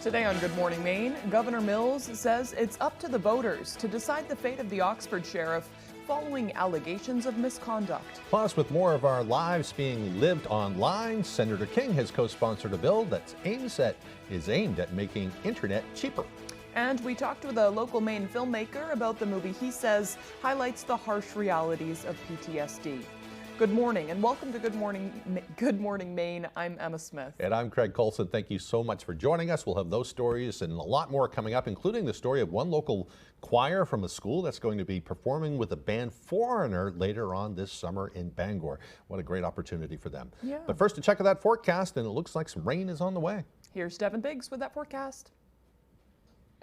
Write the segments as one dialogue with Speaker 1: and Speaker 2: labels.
Speaker 1: Today on Good Morning Maine, Governor Mills says it's up to the voters to decide the fate of the Oxford sheriff following allegations of misconduct.
Speaker 2: Plus, with more of our lives being lived online, Senator King has co-sponsored a bill that is aimed at making internet cheaper.
Speaker 1: And we talked with a local Maine filmmaker about the movie he says highlights the harsh realities of PTSD. Good morning and welcome to Good Morning Maine. I'm Emma Smith.
Speaker 2: And I'm Craig Colson. Thank you so much for joining us. We'll have those stories and a lot more coming up, including the story of one local choir from a school that's going to be performing with the band Foreigner later on this summer in Bangor. What a great opportunity for them.
Speaker 1: Yeah.
Speaker 2: But first, to check out that forecast, and it looks like some rain is on the way.
Speaker 1: Here's Devin Biggs with that forecast.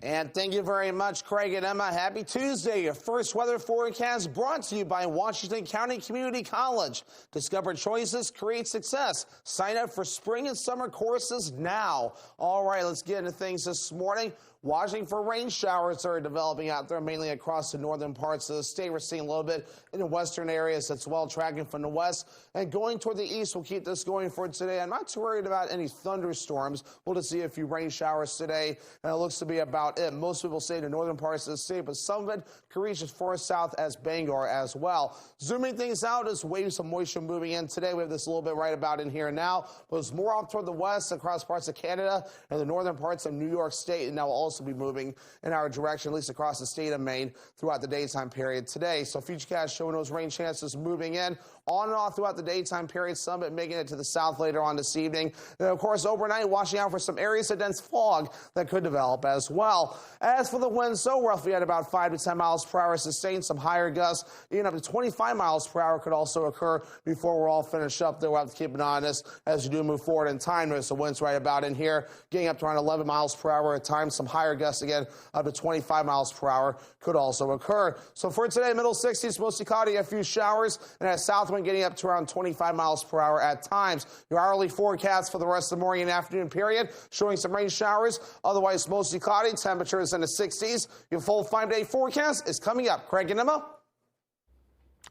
Speaker 3: And thank you very much, Craig and Emma. Happy Tuesday. Your first weather forecast brought to you by Washington County Community College. Discover choices, create success. Sign up for spring and summer courses now. All right, let's get into things this morning. Watching for rain showers that are developing out there, mainly across the northern parts of the state. We're seeing a little bit in the western areas as well, tracking from the west. And going toward the east, we'll keep this going for today. I'm not too worried about any thunderstorms. We'll just see a few rain showers today, and it looks to be about it. Most people say the northern parts of the state, but some of it could reach as far south as Bangor as well. Zooming things out as waves of moisture moving in today. We have this a little bit right about in here now, but it's more off toward the west, across parts of Canada and the northern parts of New York State, and now will also be moving in our direction, at least across the state of Maine throughout the daytime period today. So Futurecast showing those rain chances moving in on and off throughout the daytime period, some of it making it to the south later on this evening. And of course, overnight, watching out for some areas of dense fog that could develop as well. As for the winds, so roughly at about 5 to 10 miles per hour sustained, some higher gusts, even up to 25 miles per hour could also occur before we're all finished up there. We'll have to keep an eye on this as we do move forward in time. There's the winds right about in here, getting up to around 11 miles per hour at times. Some higher gusts again, up to 25 miles per hour could also occur. So for today, middle 60s, mostly cloudy, a few showers, and a south wind getting up to around 25 miles per hour at times. Your hourly forecast for the rest of the morning and afternoon period showing some rain showers, otherwise mostly cloudy, temperatures in the 60s. Your full 5-day forecast is coming up. Craig and Emma.
Speaker 2: All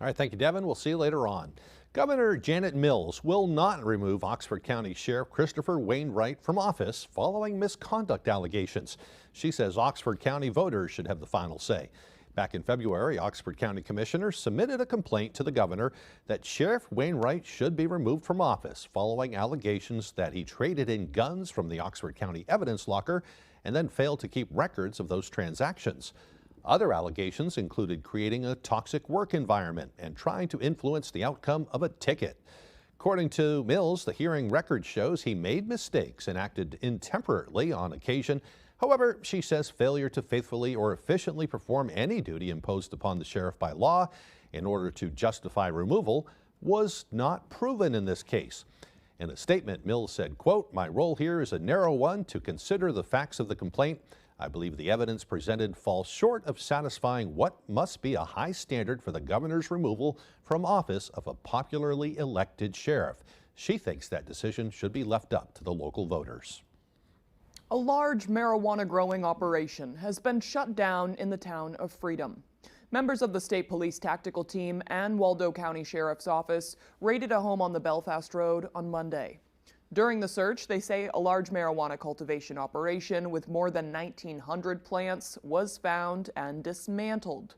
Speaker 2: right, thank you, Devin. We'll see you later on. Governor Janet Mills will not remove Oxford County Sheriff Christopher Wainwright from office following misconduct allegations. She says Oxford County voters should have the final say. Back in February, Oxford County commissioners submitted a complaint to the governor that Sheriff Wainwright should be removed from office following allegations that he traded in guns from the Oxford County evidence locker and then failed to keep records of those transactions. Other allegations included creating a toxic work environment and trying to influence the outcome of a ticket. According to Mills, the hearing record shows he made mistakes and acted intemperately on occasion. However, she says failure to faithfully or efficiently perform any duty imposed upon the sheriff by law in order to justify removal was not proven in this case. In a statement, Mills said, quote, "My role here is a narrow one to consider the facts of the complaint. I believe the evidence presented falls short of satisfying what must be a high standard for the governor's removal from office of a popularly elected sheriff." She thinks that decision should be left up to the local voters.
Speaker 1: A large marijuana growing operation has been shut down in the town of Freedom. Members of the State Police Tactical Team and Waldo County Sheriff's Office raided a home on the Belfast Road on Monday. During the search, they say a large marijuana cultivation operation with more than 1,900 plants was found and dismantled.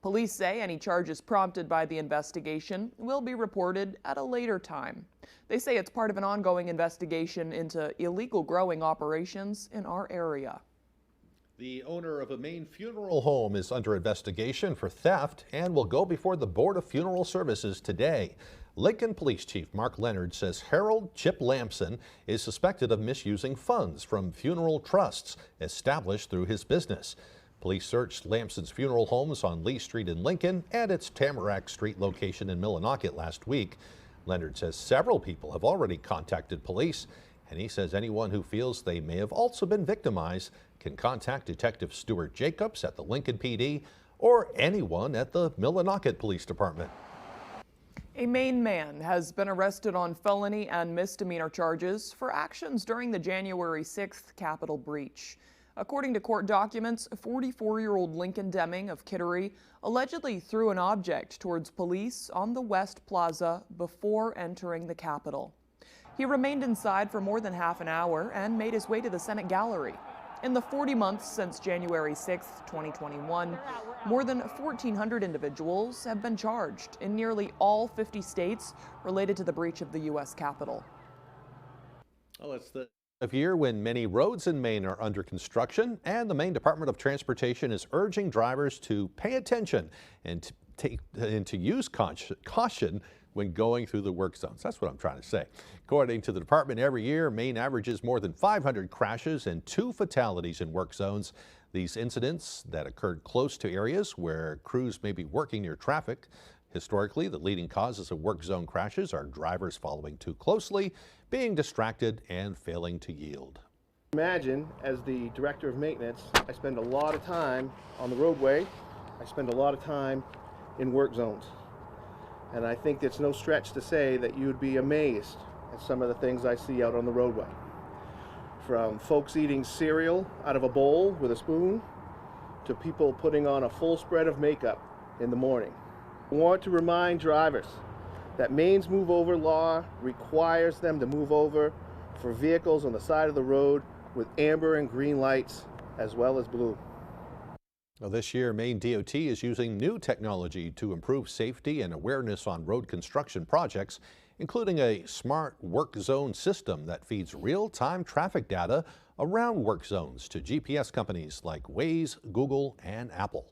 Speaker 1: Police say any charges prompted by the investigation will be reported at a later time. They say it's part of an ongoing investigation into illegal growing operations in our area.
Speaker 2: The owner of a Maine funeral home is under investigation for theft and will go before the Board of Funeral Services today. Lincoln Police Chief Mark Leonard says Harold Chip Lamson is suspected of misusing funds from funeral trusts established through his business. Police searched Lamson's funeral homes on Lee Street in Lincoln and its Tamarack Street location in Millinocket last week. Leonard says several people have already contacted police, and he says anyone who feels they may have also been victimized can contact Detective Stuart Jacobs at the Lincoln PD or anyone at the Millinocket Police Department.
Speaker 1: A Maine man has been arrested on felony and misdemeanor charges for actions during the January 6th Capitol breach. According to court documents, 44-year-old Lincoln Deming of Kittery allegedly threw an object towards police on the West Plaza before entering the Capitol. He remained inside for more than half an hour and made his way to the Senate gallery. In the 40 months since January 6, 2021, more than 1,400 individuals have been charged in nearly all 50 states related to the breach of the U.S. Capitol.
Speaker 2: Well, it's the of year when many roads in Maine are under construction, and the Maine Department of Transportation is urging drivers to pay attention and to use caution when going through the work zones. That's what I'm trying to say. According to the department, every year Maine averages more than 500 crashes and 2 fatalities in work zones. These incidents that occurred close to areas where crews may be working near traffic. Historically, the leading causes of work zone crashes are drivers following too closely, being distracted, and failing to yield.
Speaker 4: Imagine, as the director of maintenance, I spend a lot of time on the roadway. I spend a lot of time in work zones. And I think it's no stretch to say that you would be amazed at some of the things I see out on the roadway. From folks eating cereal out of a bowl with a spoon, to people putting on a full spread of makeup in the morning. I want to remind drivers that Maine's move over law requires them to move over for vehicles on the side of the road with amber and green lights as well as blue.
Speaker 2: Well, this year, Maine DOT is using new technology to improve safety and awareness on road construction projects, including a smart work zone system that feeds real-time traffic data around work zones to GPS companies like Waze, Google, and Apple.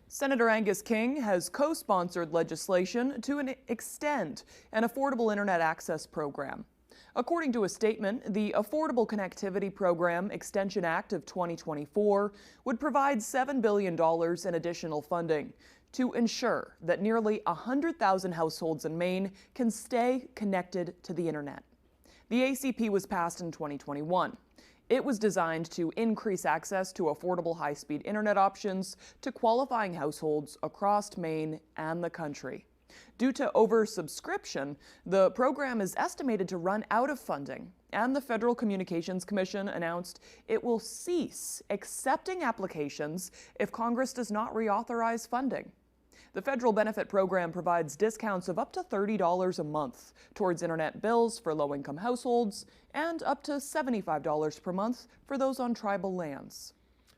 Speaker 1: Senator Angus King has co-sponsored legislation to extend an affordable internet access program. According to a statement, the Affordable Connectivity Program Extension Act of 2024 would provide $7 billion in additional funding to ensure that nearly 100,000 households in Maine can stay connected to the internet. The ACP was passed in 2021. It was designed to increase access to affordable high-speed internet options to qualifying households across Maine and the country. Due to oversubscription, the program is estimated to run out of funding, and the Federal Communications Commission announced it will cease accepting applications if Congress does not reauthorize funding. The federal benefit program provides discounts of up to $30 a month towards internet bills for low-income households and up to $75 per month for those on tribal lands.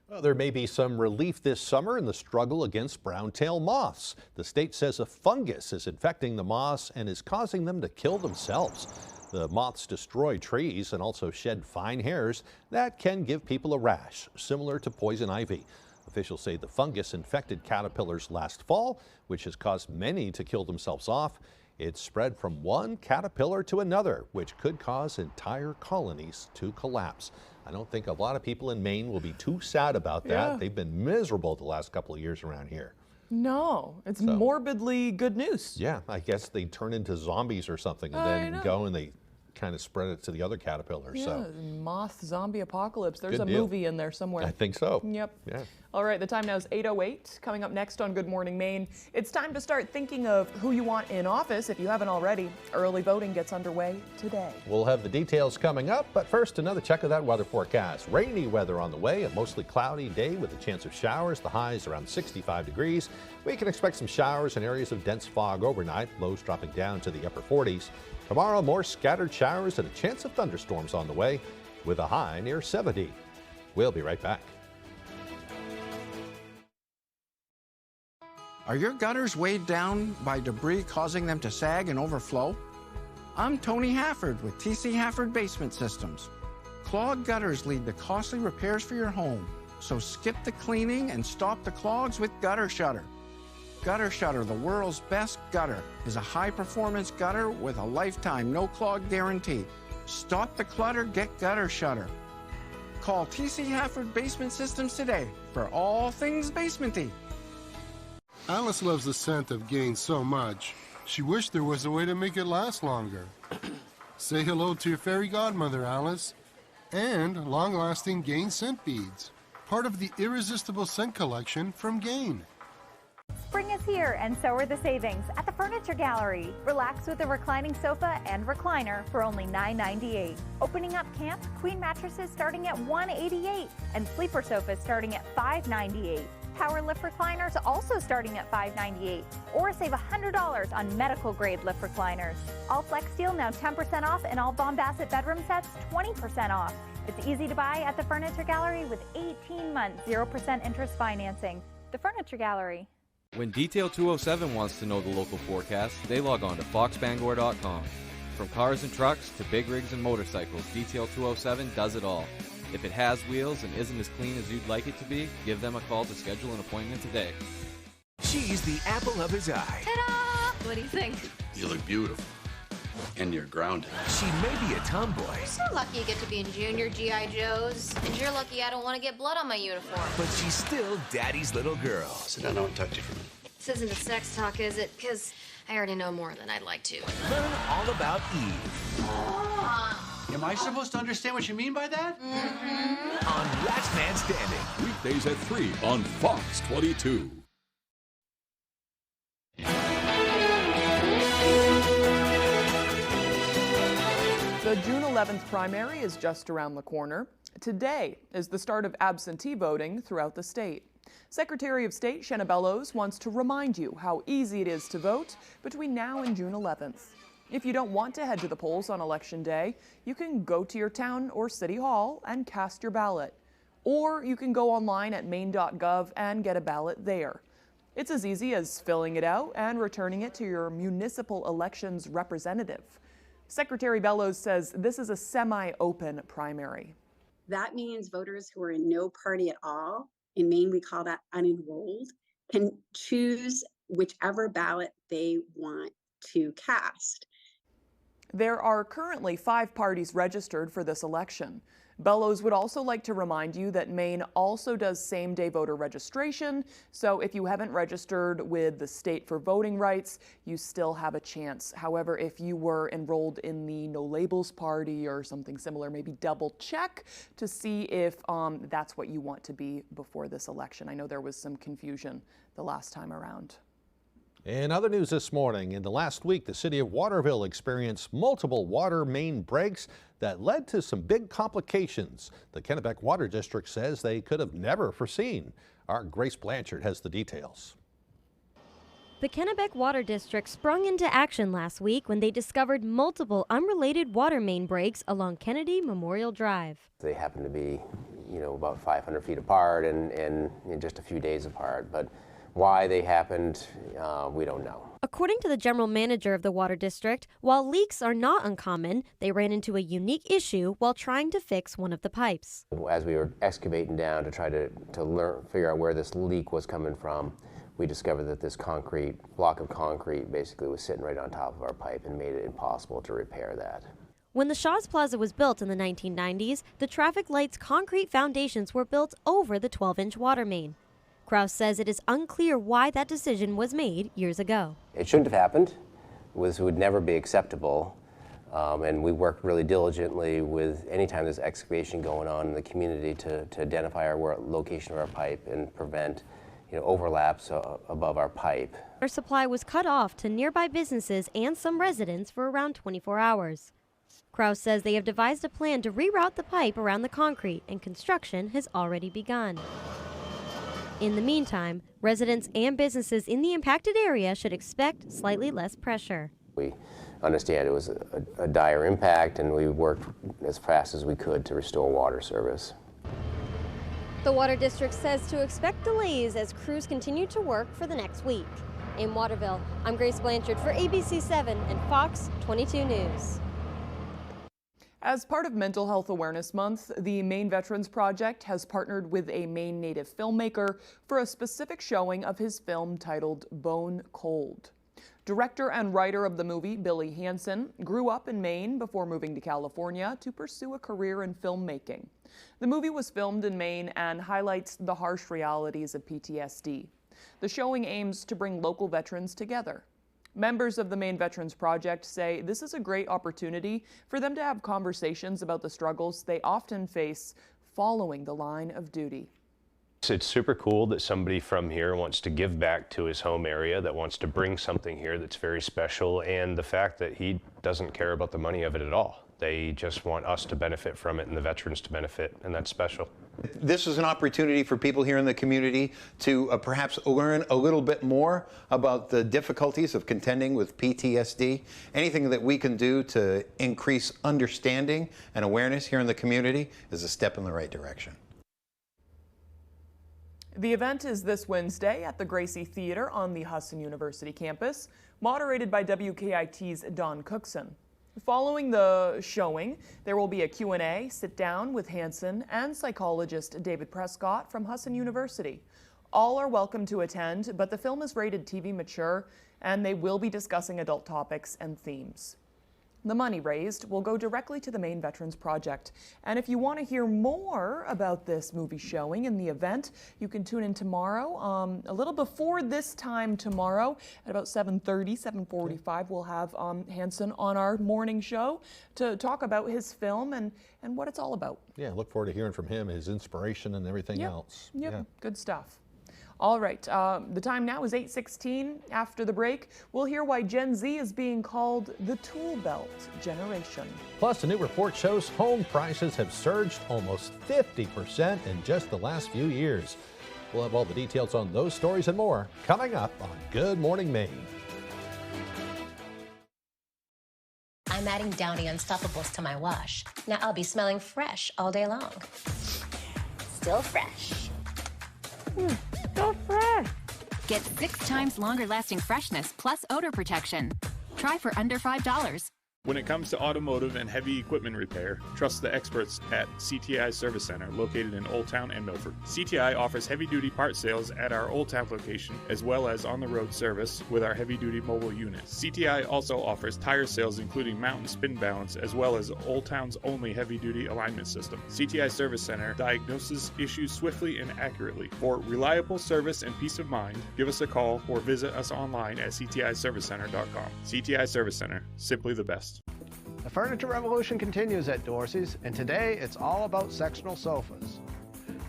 Speaker 2: Well, there may be some relief this summer in the struggle against brown-tailed moths. The state says a fungus is infecting the moths and is causing them to kill themselves. The moths destroy trees and also shed fine hairs that can give people a rash, similar to poison ivy. Officials say the fungus infected caterpillars last fall, which has caused many to kill themselves off. It spread from one caterpillar to another, which could cause entire colonies to collapse. I don't think a lot of people in Maine will be too sad about that.
Speaker 1: Yeah.
Speaker 2: They've been miserable the last couple of years around here.
Speaker 1: No, it's morbidly good news.
Speaker 2: Yeah, I guess they turn into zombies or something and then go and they kind of spread it to the other caterpillars.
Speaker 1: Yeah,
Speaker 2: So
Speaker 1: moth zombie apocalypse. There's
Speaker 2: Good
Speaker 1: a
Speaker 2: deal.
Speaker 1: movie in there somewhere.
Speaker 2: I think so.
Speaker 1: Yep.
Speaker 2: Yeah.
Speaker 1: All right, the time now is 8:08. Coming up next on Good Morning Maine, it's time to start thinking of who you want in office if you haven't already. Early voting gets underway today.
Speaker 2: We'll have the details coming up, but first another check of that weather forecast. Rainy weather on the way, a mostly cloudy day with a chance of showers. The highs around 65 degrees. We can expect some showers and areas of dense fog overnight, lows dropping down to the upper 40s. Tomorrow, more scattered showers and a chance of thunderstorms on the way with a high near 70. We'll be right back.
Speaker 5: Are your gutters weighed down by debris causing them to sag and overflow? I'm Tony Hafford with TC Hafford Basement Systems. Clogged gutters lead to costly repairs for your home, so skip the cleaning and stop the clogs with Gutter Shutter. Gutter Shutter, the world's best gutter, is a high-performance gutter with a lifetime no-clog guarantee. Stop the clutter, get Gutter Shutter. Call TC Hafford Basement Systems today for all things basementy.
Speaker 6: Alice loves the scent of Gain so much, she wished there was a way to make it last longer. Say hello to your fairy godmother, Alice. And long-lasting Gain scent beads, part of the irresistible scent collection from Gain.
Speaker 7: Spring is here, and so are the savings at the Furniture Gallery. Relax with a reclining sofa and recliner for only $9.98. Opening up camp queen mattresses starting at $188, and sleeper sofas starting at $598. Power lift recliners also starting at $598, or save $100 on medical grade lift recliners. All Flex Steel now 10% off, and all Von Bassett bedroom sets 20% off. It's easy to buy at the Furniture Gallery with 18 months, 0% interest financing. The Furniture Gallery.
Speaker 8: When Detail 207 wants to know the local forecast, they log on to foxbangor.com. From cars and trucks to big rigs and motorcycles, Detail 207 does it all. If it has wheels and isn't as clean as you'd like it to be, give them a call to schedule an appointment today.
Speaker 9: She's the apple of his eye.
Speaker 10: Ta-da! What do you think?
Speaker 11: You look beautiful. And you're grounded.
Speaker 9: She may be a tomboy.
Speaker 10: You're so lucky you get to be in junior G.I. Joes. And you're lucky I don't want to get blood on my uniform.
Speaker 9: But she's still Daddy's little girl.
Speaker 11: Sit down, I want to talk to you for a minute.
Speaker 10: This isn't a sex talk, is it? Because I already know more than I'd like to.
Speaker 9: Learn all about Eve.
Speaker 11: Am I supposed to understand what you mean by that?
Speaker 9: On Last Man Standing.
Speaker 12: Weekdays at 3 on Fox 22.
Speaker 1: The June 11th primary is just around the corner. Today is the start of absentee voting throughout the state. Secretary of State Shenna Bellows wants to remind you how easy it is to vote between now and June 11th. If you don't want to head to the polls on Election Day, you can go to your town or city hall and cast your ballot. Or you can go online at maine.gov and get a ballot there. It's as easy as filling it out and returning it to your municipal elections representative. Secretary Bellows says this is a semi-open primary.
Speaker 13: That means voters who are in no party at all, in Maine we call that unenrolled, can choose whichever ballot they want to cast.
Speaker 1: There are currently 5 parties registered for this election. Bellows would also like to remind you that Maine also does same-day voter registration, so if you haven't registered with the state for voting rights, you still have a chance. However, if you were enrolled in the No Labels Party or something similar, maybe double check to see if that's what you want to be before this election. I know there was some confusion the last time around.
Speaker 2: In other news this morning, in the last week, the city of Waterville experienced multiple water main breaks that led to some big complications. The Kennebec Water District says they could have never foreseen. Our Grace Blanchard has the details.
Speaker 14: The Kennebec Water District sprung into action last week when they discovered multiple unrelated water main breaks along Kennedy Memorial Drive.
Speaker 15: They happen to be, about 500 feet apart and just a few days apart, but why they happened, we don't know.
Speaker 14: According to the general manager of the water district, while leaks are not uncommon, they ran into a unique issue while trying to fix one of the pipes.
Speaker 15: As we were excavating down to try to figure out where this leak was coming from, we discovered that this block of concrete basically was sitting right on top of our pipe and made it impossible to repair that.
Speaker 14: When the Shaw's Plaza was built in the 1990s, the traffic lights' concrete foundations were built over the 12-inch water main. Kraus says it is unclear why that decision was made years ago.
Speaker 15: It shouldn't have happened. It would never be acceptable. And we worked really diligently with any time there's excavation going on in the community to identify our location of our pipe and prevent overlaps above our pipe.
Speaker 14: Water supply was cut off to nearby businesses and some residents for around 24 hours. Kraus says they have devised a plan to reroute the pipe around the concrete, and construction has already begun. In the meantime, residents and businesses in the impacted area should expect slightly less pressure.
Speaker 15: We understand it was a dire impact, and we worked as fast as we could to restore water service.
Speaker 14: The Water District says to expect delays as crews continue to work for the next week. In Waterville, I'm Grace Blanchard for ABC 7 and Fox 22 News.
Speaker 1: As part of Mental Health Awareness Month, the Maine Veterans Project has partnered with a Maine native filmmaker for a specific showing of his film titled Bone Cold. Director and writer of the movie, Billy Hansen, grew up in Maine before moving to California to pursue a career in filmmaking. The movie was filmed in Maine and highlights the harsh realities of PTSD. The showing aims to bring local veterans together. Members of the Maine Veterans Project say this is a great opportunity for them to have conversations about the struggles they often face following the line of duty.
Speaker 16: It's super cool that somebody from here wants to give back to his home area, that wants to bring something here that's very special, and the fact that he doesn't care about the money of it at all. They just want us to benefit from it and the veterans to benefit, and that's special.
Speaker 17: This is an opportunity for people here in the community to perhaps learn a little bit more about the difficulties of contending with PTSD. Anything that we can do to increase understanding and awareness here in the community is a step in the right direction.
Speaker 1: The event is this Wednesday at the Gracie Theater on the Husson University campus, moderated by WKIT's Don Cookson. Following the showing, there will be a Q&A sit-down with Hanson and psychologist David Prescott from Husson University. All are welcome to attend, but the film is rated TV mature, and they will be discussing adult topics and themes. The money raised will go directly to the Maine Veterans Project. And if you want to hear more about this movie showing and the event, you can tune in tomorrow, a little before this time tomorrow, at about 7:30, 7:45, we'll have Hanson on our morning show to talk about his film and what it's all about.
Speaker 2: Yeah, look forward to hearing from him, his inspiration and everything else.
Speaker 1: Yep,
Speaker 2: yeah.
Speaker 1: Good stuff. All right, the time now is 8:16. After the break, we'll hear why Gen Z is being called the tool belt generation.
Speaker 2: Plus, a new report shows home prices have surged almost 50% in just the last few years. We'll have all the details on those stories and more coming up on Good Morning Maine.
Speaker 18: I'm adding Downy Unstoppables to my wash. Now I'll be smelling fresh all day long. Still fresh.
Speaker 19: So fresh. Get 6 times longer lasting freshness plus odor protection. Try for under $5.
Speaker 20: When it comes to automotive and heavy equipment repair, trust the experts at CTI Service Center, located in Old Town and Milford. CTI offers heavy-duty part sales at our Old Town location, as well as on-the-road service with our heavy-duty mobile units. CTI also offers tire sales, including mount and spin balance, as well as Old Town's only heavy-duty alignment system. CTI Service Center diagnoses issues swiftly and accurately. For reliable service and peace of mind, give us a call or visit us online at ctiservicecenter.com. CTI Service Center, simply the best.
Speaker 21: The furniture revolution continues at Dorsey's, and today it's all about sectional sofas.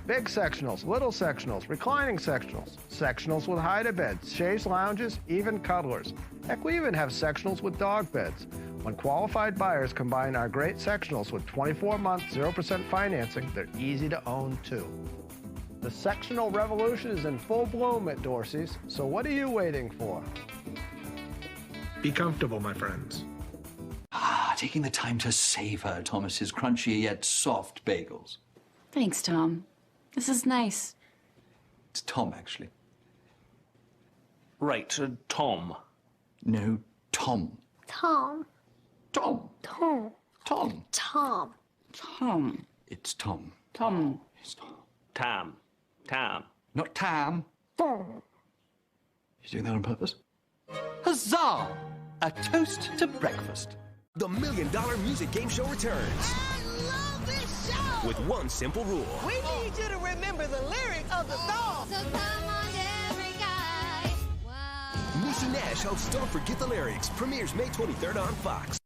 Speaker 21: Big sectionals, little sectionals, reclining sectionals, sectionals with hide beds, chaise lounges, even cuddlers. Heck, we even have sectionals with dog beds. When qualified buyers combine our great sectionals with 24-month 0% financing, they're easy to own too. The sectional revolution is in full bloom at Dorsey's, so what are you waiting for?
Speaker 22: Be comfortable, my friends.
Speaker 23: Taking the time to savor Thomas's crunchy yet soft bagels.
Speaker 19: Thanks, Tom. This is nice.
Speaker 23: It's Tom, actually.
Speaker 22: Right, Tom.
Speaker 23: No, Tom.
Speaker 19: Tom.
Speaker 23: Tom.
Speaker 19: Tom.
Speaker 23: Tom.
Speaker 19: Tom.
Speaker 23: Tom. It's Tom.
Speaker 19: Tom.
Speaker 23: It's Tom.
Speaker 22: Tam. Tam.
Speaker 23: Not Tam.
Speaker 19: Tom.
Speaker 23: You doing that on purpose? Huzzah! A toast to breakfast.
Speaker 9: The $1 Million Music Game Show returns.
Speaker 24: I love this show!
Speaker 9: With one simple rule.
Speaker 24: We need you to remember the lyrics of the song.
Speaker 10: So come on, every guy. Wow.
Speaker 9: Niecy Nash hosts Don't Forget the Lyrics. Premieres May 23rd on Fox.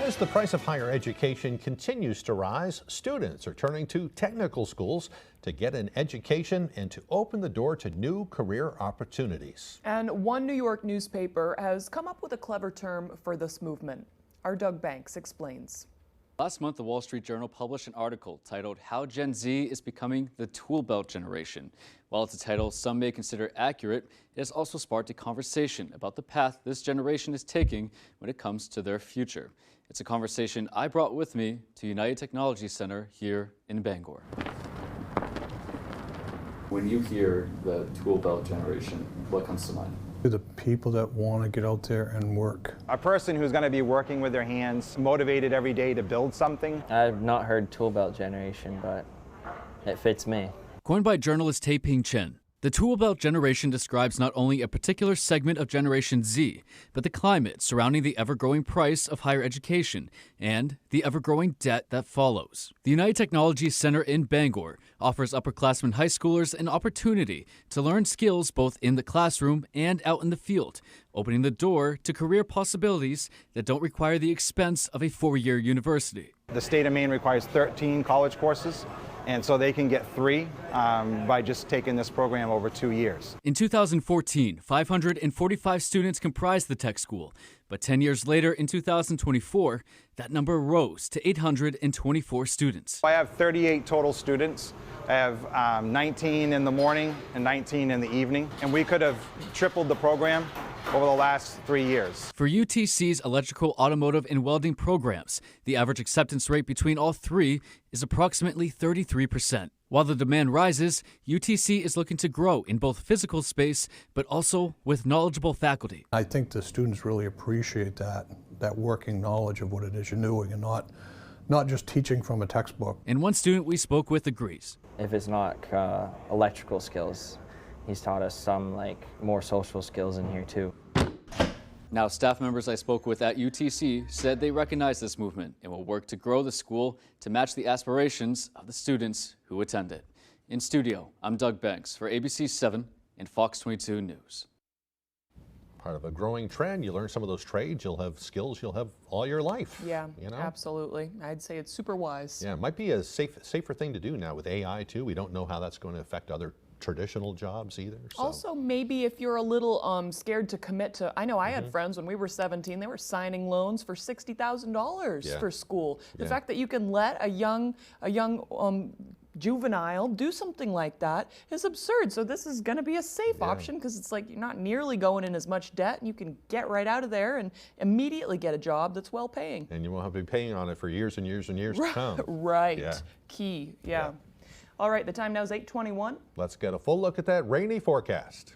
Speaker 2: As the price of higher education continues to rise, students are turning to technical schools to get an education and to open the door to new career opportunities.
Speaker 1: And one New York newspaper has come up with a clever term for this movement. Our Doug Banks explains.
Speaker 25: Last month, the Wall Street Journal published an article titled How Gen Z is Becoming the Tool Belt Generation. While it's a title some may consider accurate, it has also sparked a conversation about the path this generation is taking when it comes to their future. It's a conversation I brought with me to United Technology Center here in Bangor. When you hear the tool belt generation, what comes to mind?
Speaker 26: The people that want to get out there and work.
Speaker 27: A person who's going to be working with their hands, motivated every day to build something.
Speaker 28: I've not heard tool belt generation, but it fits me.
Speaker 25: Coined by journalist Tae-Ping Chen, the tool belt generation describes not only a particular segment of Generation Z, but the climate surrounding the ever-growing price of higher education and the ever-growing debt that follows. The United Technology Center in Bangor offers upperclassmen high schoolers an opportunity to learn skills both in the classroom and out in the field, opening the door to career possibilities that don't require the expense of a 4-year university.
Speaker 27: The state of Maine requires 13 college courses, And so they can get 3 by just taking this program over 2 years.
Speaker 25: In 2014, 545 students comprised the tech school, but 10 years later, in 2024, that number rose to 824 students.
Speaker 27: I have 38 total students. I have 19 in the morning and 19 in the evening, and we could have tripled the program over the last 3 years.
Speaker 25: For UTC's electrical, automotive, and welding programs, the average acceptance rate between all 3 is approximately 33%. While the demand rises, UTC is looking to grow in both physical space, but also with knowledgeable faculty.
Speaker 26: I think the students really appreciate that working knowledge of what it is you're doing and not just teaching from a textbook.
Speaker 25: And one student we spoke with agrees.
Speaker 28: If it's not electrical skills, he's taught us some more social skills in here too.
Speaker 25: Now, staff members I spoke with at UTC said they recognize this movement and will work to grow the school to match the aspirations of the students who attend it. In studio, I'm Doug Banks for ABC 7 and Fox 22 News.
Speaker 2: Part of a growing trend. You learn some of those trades, you'll have skills you'll have all your life.
Speaker 1: Yeah, absolutely. I'd say it's super wise.
Speaker 2: Yeah, it might be a safer thing to do now with AI too. We don't know how that's going to affect other traditional jobs either. So.
Speaker 1: Also, maybe if you're a little scared to commit to, I know I had friends when we were 17, they were signing loans for $60,000 for school. The fact that you can let a young juvenile do something like that is absurd. So this is going to be a safe option because it's like you're not nearly going in as much debt and you can get right out of there and immediately get a job that's well paying.
Speaker 2: And you won't have to be paying on it for years and years and years to come.
Speaker 1: Right.
Speaker 2: Yeah.
Speaker 1: Key. Yeah. All right, the time now is 8:21.
Speaker 2: Let's get a full look at that rainy forecast.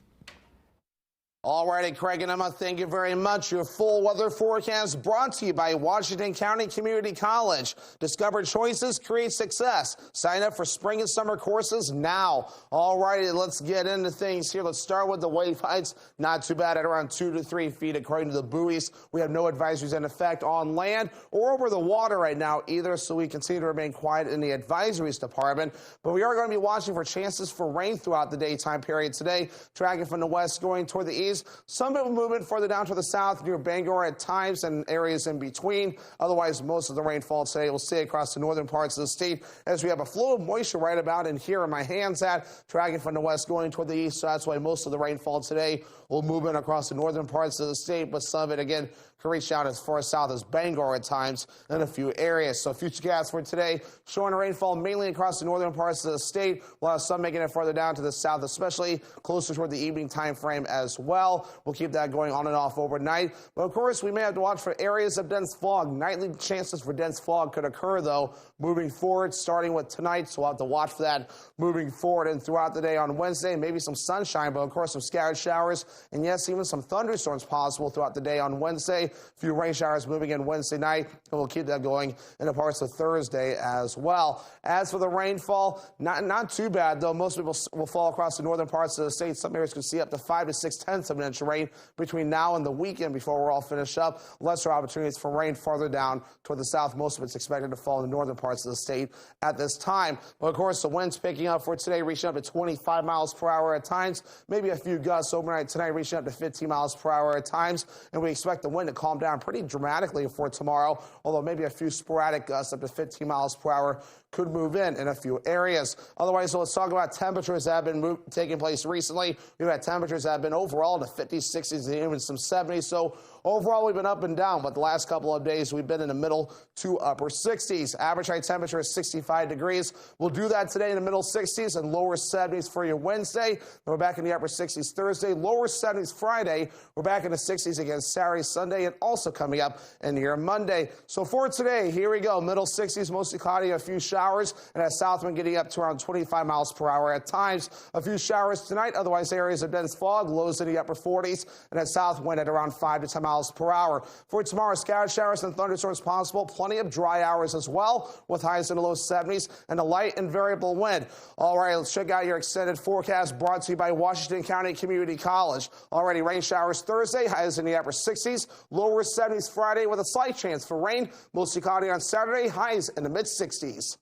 Speaker 3: All righty, Craig and Emma, thank you very much. Your full weather forecast brought to you by Washington County Community College. Discover choices, create success. Sign up for spring and summer courses now. All righty, let's get into things here. Let's start with the wave heights. Not too bad at around 2 to 3 feet according to the buoys. We have no advisories in effect on land or over the water right now either, so we continue to remain quiet in the advisories department. But we are going to be watching for chances for rain throughout the daytime period today. Tracking from the west going toward the east. Some bit of movement further down to the south near Bangor at times and areas in between. Otherwise, most of the rainfall today will stay across the northern parts of the state as we have a flow of moisture right about in here in my hands at tracking from the west going toward the east. So that's why most of the rainfall today will move in across the northern parts of the state. But some of it, again, can reach out as far south as Bangor at times in a few areas. So futurecast for today showing rainfall mainly across the northern parts of the state. We'll have some making it further down to the south, especially closer toward the evening time frame as well. We'll keep that going on and off overnight. But of course, we may have to watch for areas of dense fog. Nightly chances for dense fog could occur, though, moving forward, starting with tonight. So we'll have to watch for that moving forward and throughout the day on Wednesday. Maybe some sunshine, but of course, some scattered showers. And yes, even some thunderstorms possible throughout the day on Wednesday. A few rain showers moving in Wednesday night, and we'll keep that going into parts of Thursday as well. As for the rainfall, not too bad, though. Most people will fall across the northern parts of the state. Some areas could see up to 5 to 6/10 of an inch of rain between now and the weekend before we're all finished up. Lesser opportunities for rain farther down toward the south. Most of it's expected to fall in the northern parts of the state at this time. But of course, the winds picking up for today, reaching up to 25 miles per hour at times. Maybe a few gusts overnight tonight, reaching up to 15 miles per hour at times. And we expect the wind to calm down pretty dramatically for tomorrow, although maybe a few sporadic gusts up to 15 miles per hour could move in a few areas. Otherwise, let's talk about temperatures that have been taking place recently. We've had temperatures that have been overall in the 50s, 60s, and even some 70s. So overall, we've been up and down, but the last couple of days, we've been in the middle to upper 60s. Average high temperature is 65 degrees. We'll do that today in the middle 60s and lower 70s for your Wednesday. Then we're back in the upper 60s Thursday, lower 70s Friday. We're back in the 60s again Saturday, Sunday, and also coming up in your Monday. So for today, here we go. Middle 60s, mostly cloudy, a few showers, and at Southwind getting up to around 25 miles per hour at times. A few showers tonight, otherwise areas of dense fog, lows in the upper 40s, and at Southwind at around 5 to 10 miles per hour. For tomorrow, scattered showers and thunderstorms possible. Plenty of dry hours as well, with highs in the low 70s and a light and variable wind. All right, let's check out your extended forecast brought to you by Washington County Community College. Already rain showers Thursday, highs in the upper 60s, lower 70s Friday with a slight chance for rain. Mostly cloudy on Saturday, highs in the mid 60s.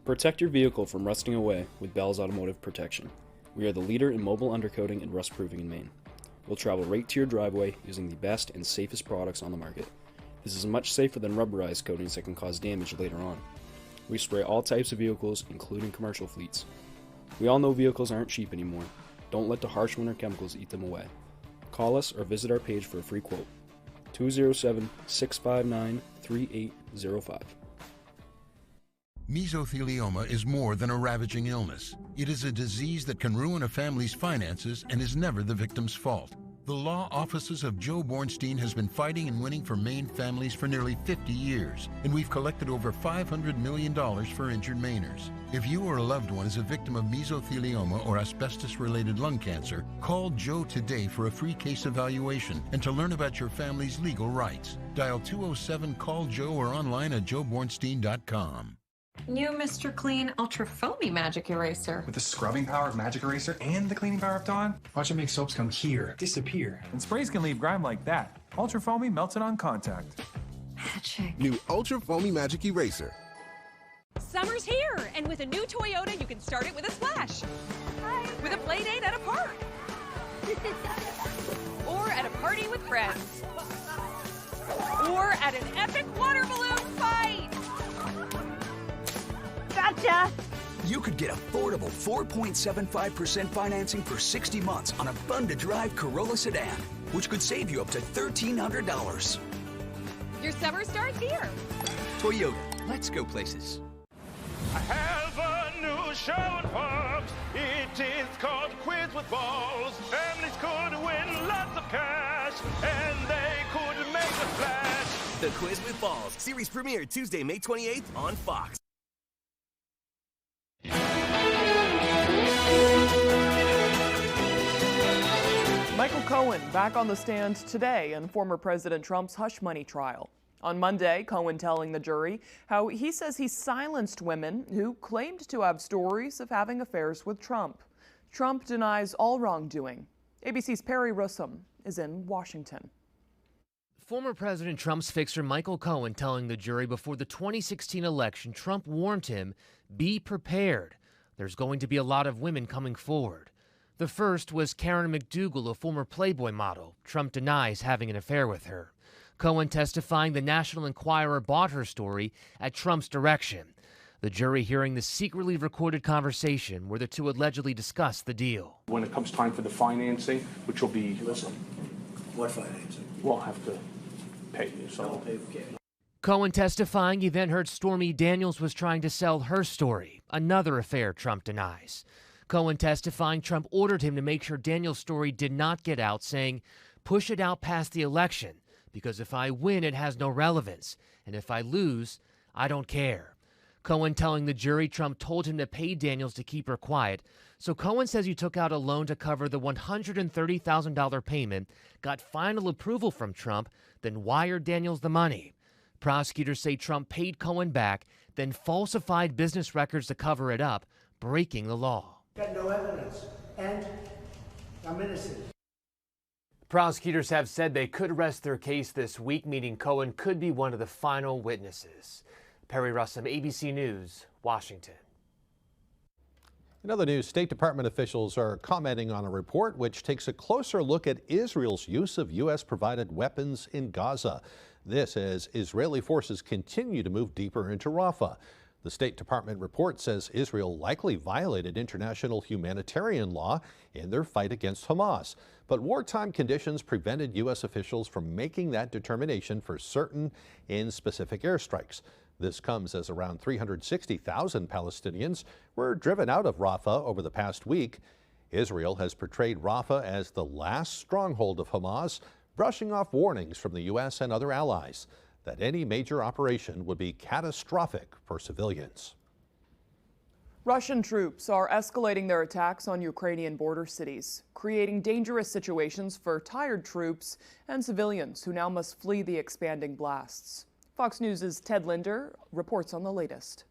Speaker 4: Protect your vehicle from rusting away with Bell's Automotive Protection. We are the leader in mobile undercoating and rust proofing in Maine. We'll travel right to your driveway using the best and safest products on the market. This is much safer than rubberized coatings that can cause damage later on. We spray all types of vehicles, including commercial fleets. We all know vehicles aren't cheap anymore. Don't let the harsh winter chemicals eat them away. Call us or visit our page for a free quote. 207-659-3805.
Speaker 5: Mesothelioma is more than a ravaging illness. It is a disease that can ruin a family's finances and is never the victim's fault. The law offices of Joe Bornstein has been fighting and winning for Maine families for nearly 50 years, and we've collected over $500 million for injured Mainers. If you or a loved one is a victim of mesothelioma or asbestos-related lung cancer, call Joe today for a free case evaluation and to learn about your family's legal rights. Dial 207-CALL-JOE or online at joebornstein.com.
Speaker 6: New Mr. Clean Ultra Foamy Magic Eraser.
Speaker 7: With the scrubbing power of Magic Eraser and the cleaning power of Dawn, watch it make soaps come here, disappear. And sprays can leave grime like that. Ultra Foamy melts it on contact.
Speaker 6: Magic.
Speaker 8: New Ultra Foamy Magic Eraser.
Speaker 11: Summer's here, and with a new Toyota, you can start it with a splash. With a play date at a park. Or at a party with friends. Or at an epic water balloon fight. Gotcha!
Speaker 12: You could get affordable 4.75% financing for 60 months on a fun-to-drive Corolla sedan, which could save you up to $1,300.
Speaker 11: Your summer starts here.
Speaker 12: Toyota, let's go places.
Speaker 13: I have a new show at Fox. It is called Quiz with Balls. Families could win lots of cash, and they could make a splash.
Speaker 9: The Quiz with Balls series premiere Tuesday, May 28th on Fox.
Speaker 1: Michael Cohen back on the stand today in former President Trump's hush money trial. On Monday, Cohen telling the jury how he says he silenced women who claimed to have stories of having affairs with Trump. Trump denies all wrongdoing. ABC's Perry Russum is in Washington.
Speaker 15: Former President Trump's fixer Michael Cohen telling the jury before the 2016 election Trump warned him, be prepared. There's going to be a lot of women coming forward. The first was Karen McDougal, a former Playboy model. Trump denies having an affair with her. Cohen testifying the National Enquirer bought her story at Trump's direction. The jury hearing the secretly recorded conversation where the two allegedly discussed the deal.
Speaker 22: When it comes time for the financing, which will be...
Speaker 29: Listen, what financing?
Speaker 22: We'll have to pay you, so...
Speaker 15: Cohen testifying he then heard Stormy Daniels was trying to sell her story, another affair Trump denies. Cohen testifying Trump ordered him to make sure Daniels' story did not get out, saying, push it out past the election, because if I win, it has no relevance, and if I lose, I don't care. Cohen telling the jury Trump told him to pay Daniels to keep her quiet, so Cohen says he took out a loan to cover the $130,000 payment, got final approval from Trump, then wired Daniels the money. Prosecutors say Trump paid Cohen back, then falsified business records to cover it up, breaking the law.
Speaker 29: Got no evidence, and I'm innocent.
Speaker 15: Prosecutors have said they could rest their case this week, meaning Cohen could be one of the final witnesses. Perry Russum, ABC News, Washington.
Speaker 2: In other news, State Department officials are commenting on a report which takes a closer look at Israel's use of U.S.-provided weapons in Gaza. This as Israeli forces continue to move deeper into Rafah. The State Department report says Israel likely violated international humanitarian law in their fight against Hamas. But wartime conditions prevented U.S. officials from making that determination for certain in specific airstrikes. This comes as around 360,000 Palestinians were driven out of Rafah over the past week. Israel has portrayed Rafah as the last stronghold of Hamas, brushing off warnings from the U.S. and other allies that any major operation would be catastrophic for civilians.
Speaker 1: Russian troops are escalating their attacks on Ukrainian border cities, creating dangerous situations for tired troops and civilians who now must flee the expanding blasts. Fox News' Ted Linder reports on the latest.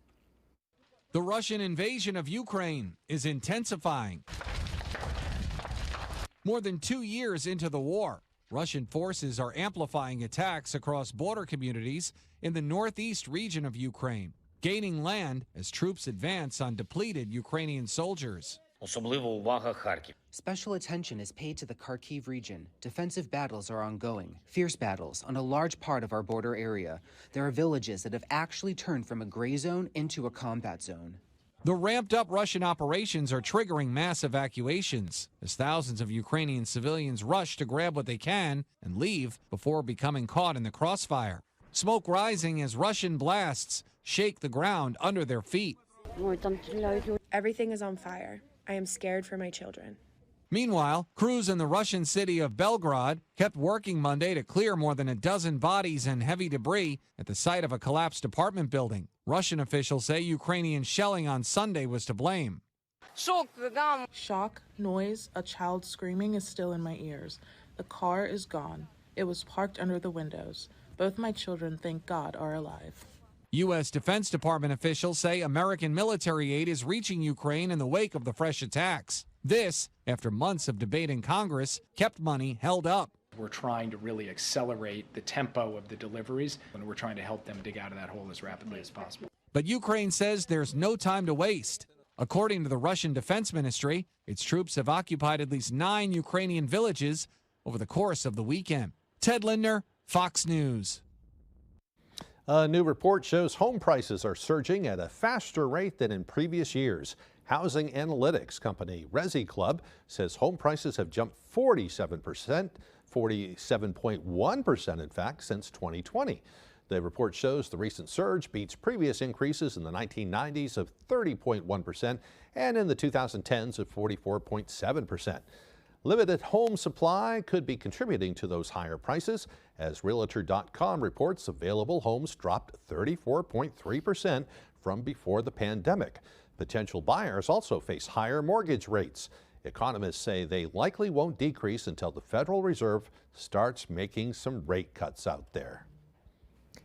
Speaker 30: The Russian invasion of Ukraine is intensifying. More than 2 years into the war, Russian forces are amplifying attacks across border communities in the northeast region of Ukraine, gaining land as troops advance on depleted Ukrainian soldiers.
Speaker 10: Special attention is paid to the Kharkiv region. Defensive battles are ongoing, fierce battles on a large part of our border area. There are villages that have actually turned from a gray zone into a combat zone.
Speaker 30: The ramped-up Russian operations are triggering mass evacuations as thousands of Ukrainian civilians rush to grab what they can and leave before becoming caught in the crossfire. Smoke rising as Russian blasts shake the ground under their feet.
Speaker 14: Everything is on fire. I am scared for my children.
Speaker 30: Meanwhile, crews in the Russian city of Belgrade kept working Monday to clear more than a dozen bodies and heavy debris at the site of a collapsed apartment building. Russian officials say Ukrainian shelling on Sunday was to blame.
Speaker 16: Shock, noise, a child screaming is still in my ears. The car is gone. It was parked under the windows. Both my children, thank God, are alive.
Speaker 30: U.S. Defense Department officials say American military aid is reaching Ukraine in the wake of the fresh attacks. This, after months of debate in Congress, kept money held up.
Speaker 17: We're trying to really accelerate the tempo of the deliveries, and we're trying to help them dig out of that hole as rapidly as possible.
Speaker 30: But Ukraine says there's no time to waste. According to the Russian Defense Ministry, its troops have occupied at least 9 Ukrainian villages over the course of the weekend. Ted Lindner, Fox News.
Speaker 2: A new report shows home prices are surging at a faster rate than in previous years. Housing analytics company Resi Club says home prices have jumped 47.1% in fact, since 2020. The report shows the recent surge beats previous increases in the 1990s of 30.1% and in the 2010s of 44.7%. Limited home supply could be contributing to those higher prices, as Realtor.com reports available homes dropped 34.3% from before the pandemic. Potential buyers also face higher mortgage rates. Economists say they likely won't decrease until the Federal Reserve starts making some rate cuts out there.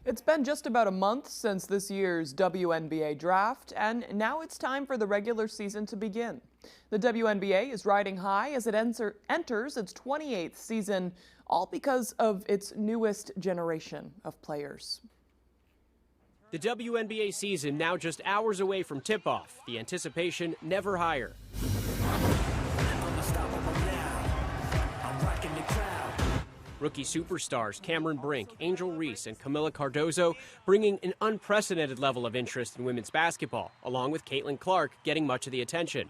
Speaker 1: It's been just about a month since this year's WNBA draft, and now it's time for the regular season to begin. The WNBA is riding high as it enters its 28th season, all because of its newest generation of players.
Speaker 18: The WNBA season now just hours away from tip-off. The anticipation never higher. Rookie superstars Cameron Brink, Angel Reese, and Camila Cardozo bringing an unprecedented level of interest in women's basketball, along with Caitlin Clark getting much of the attention.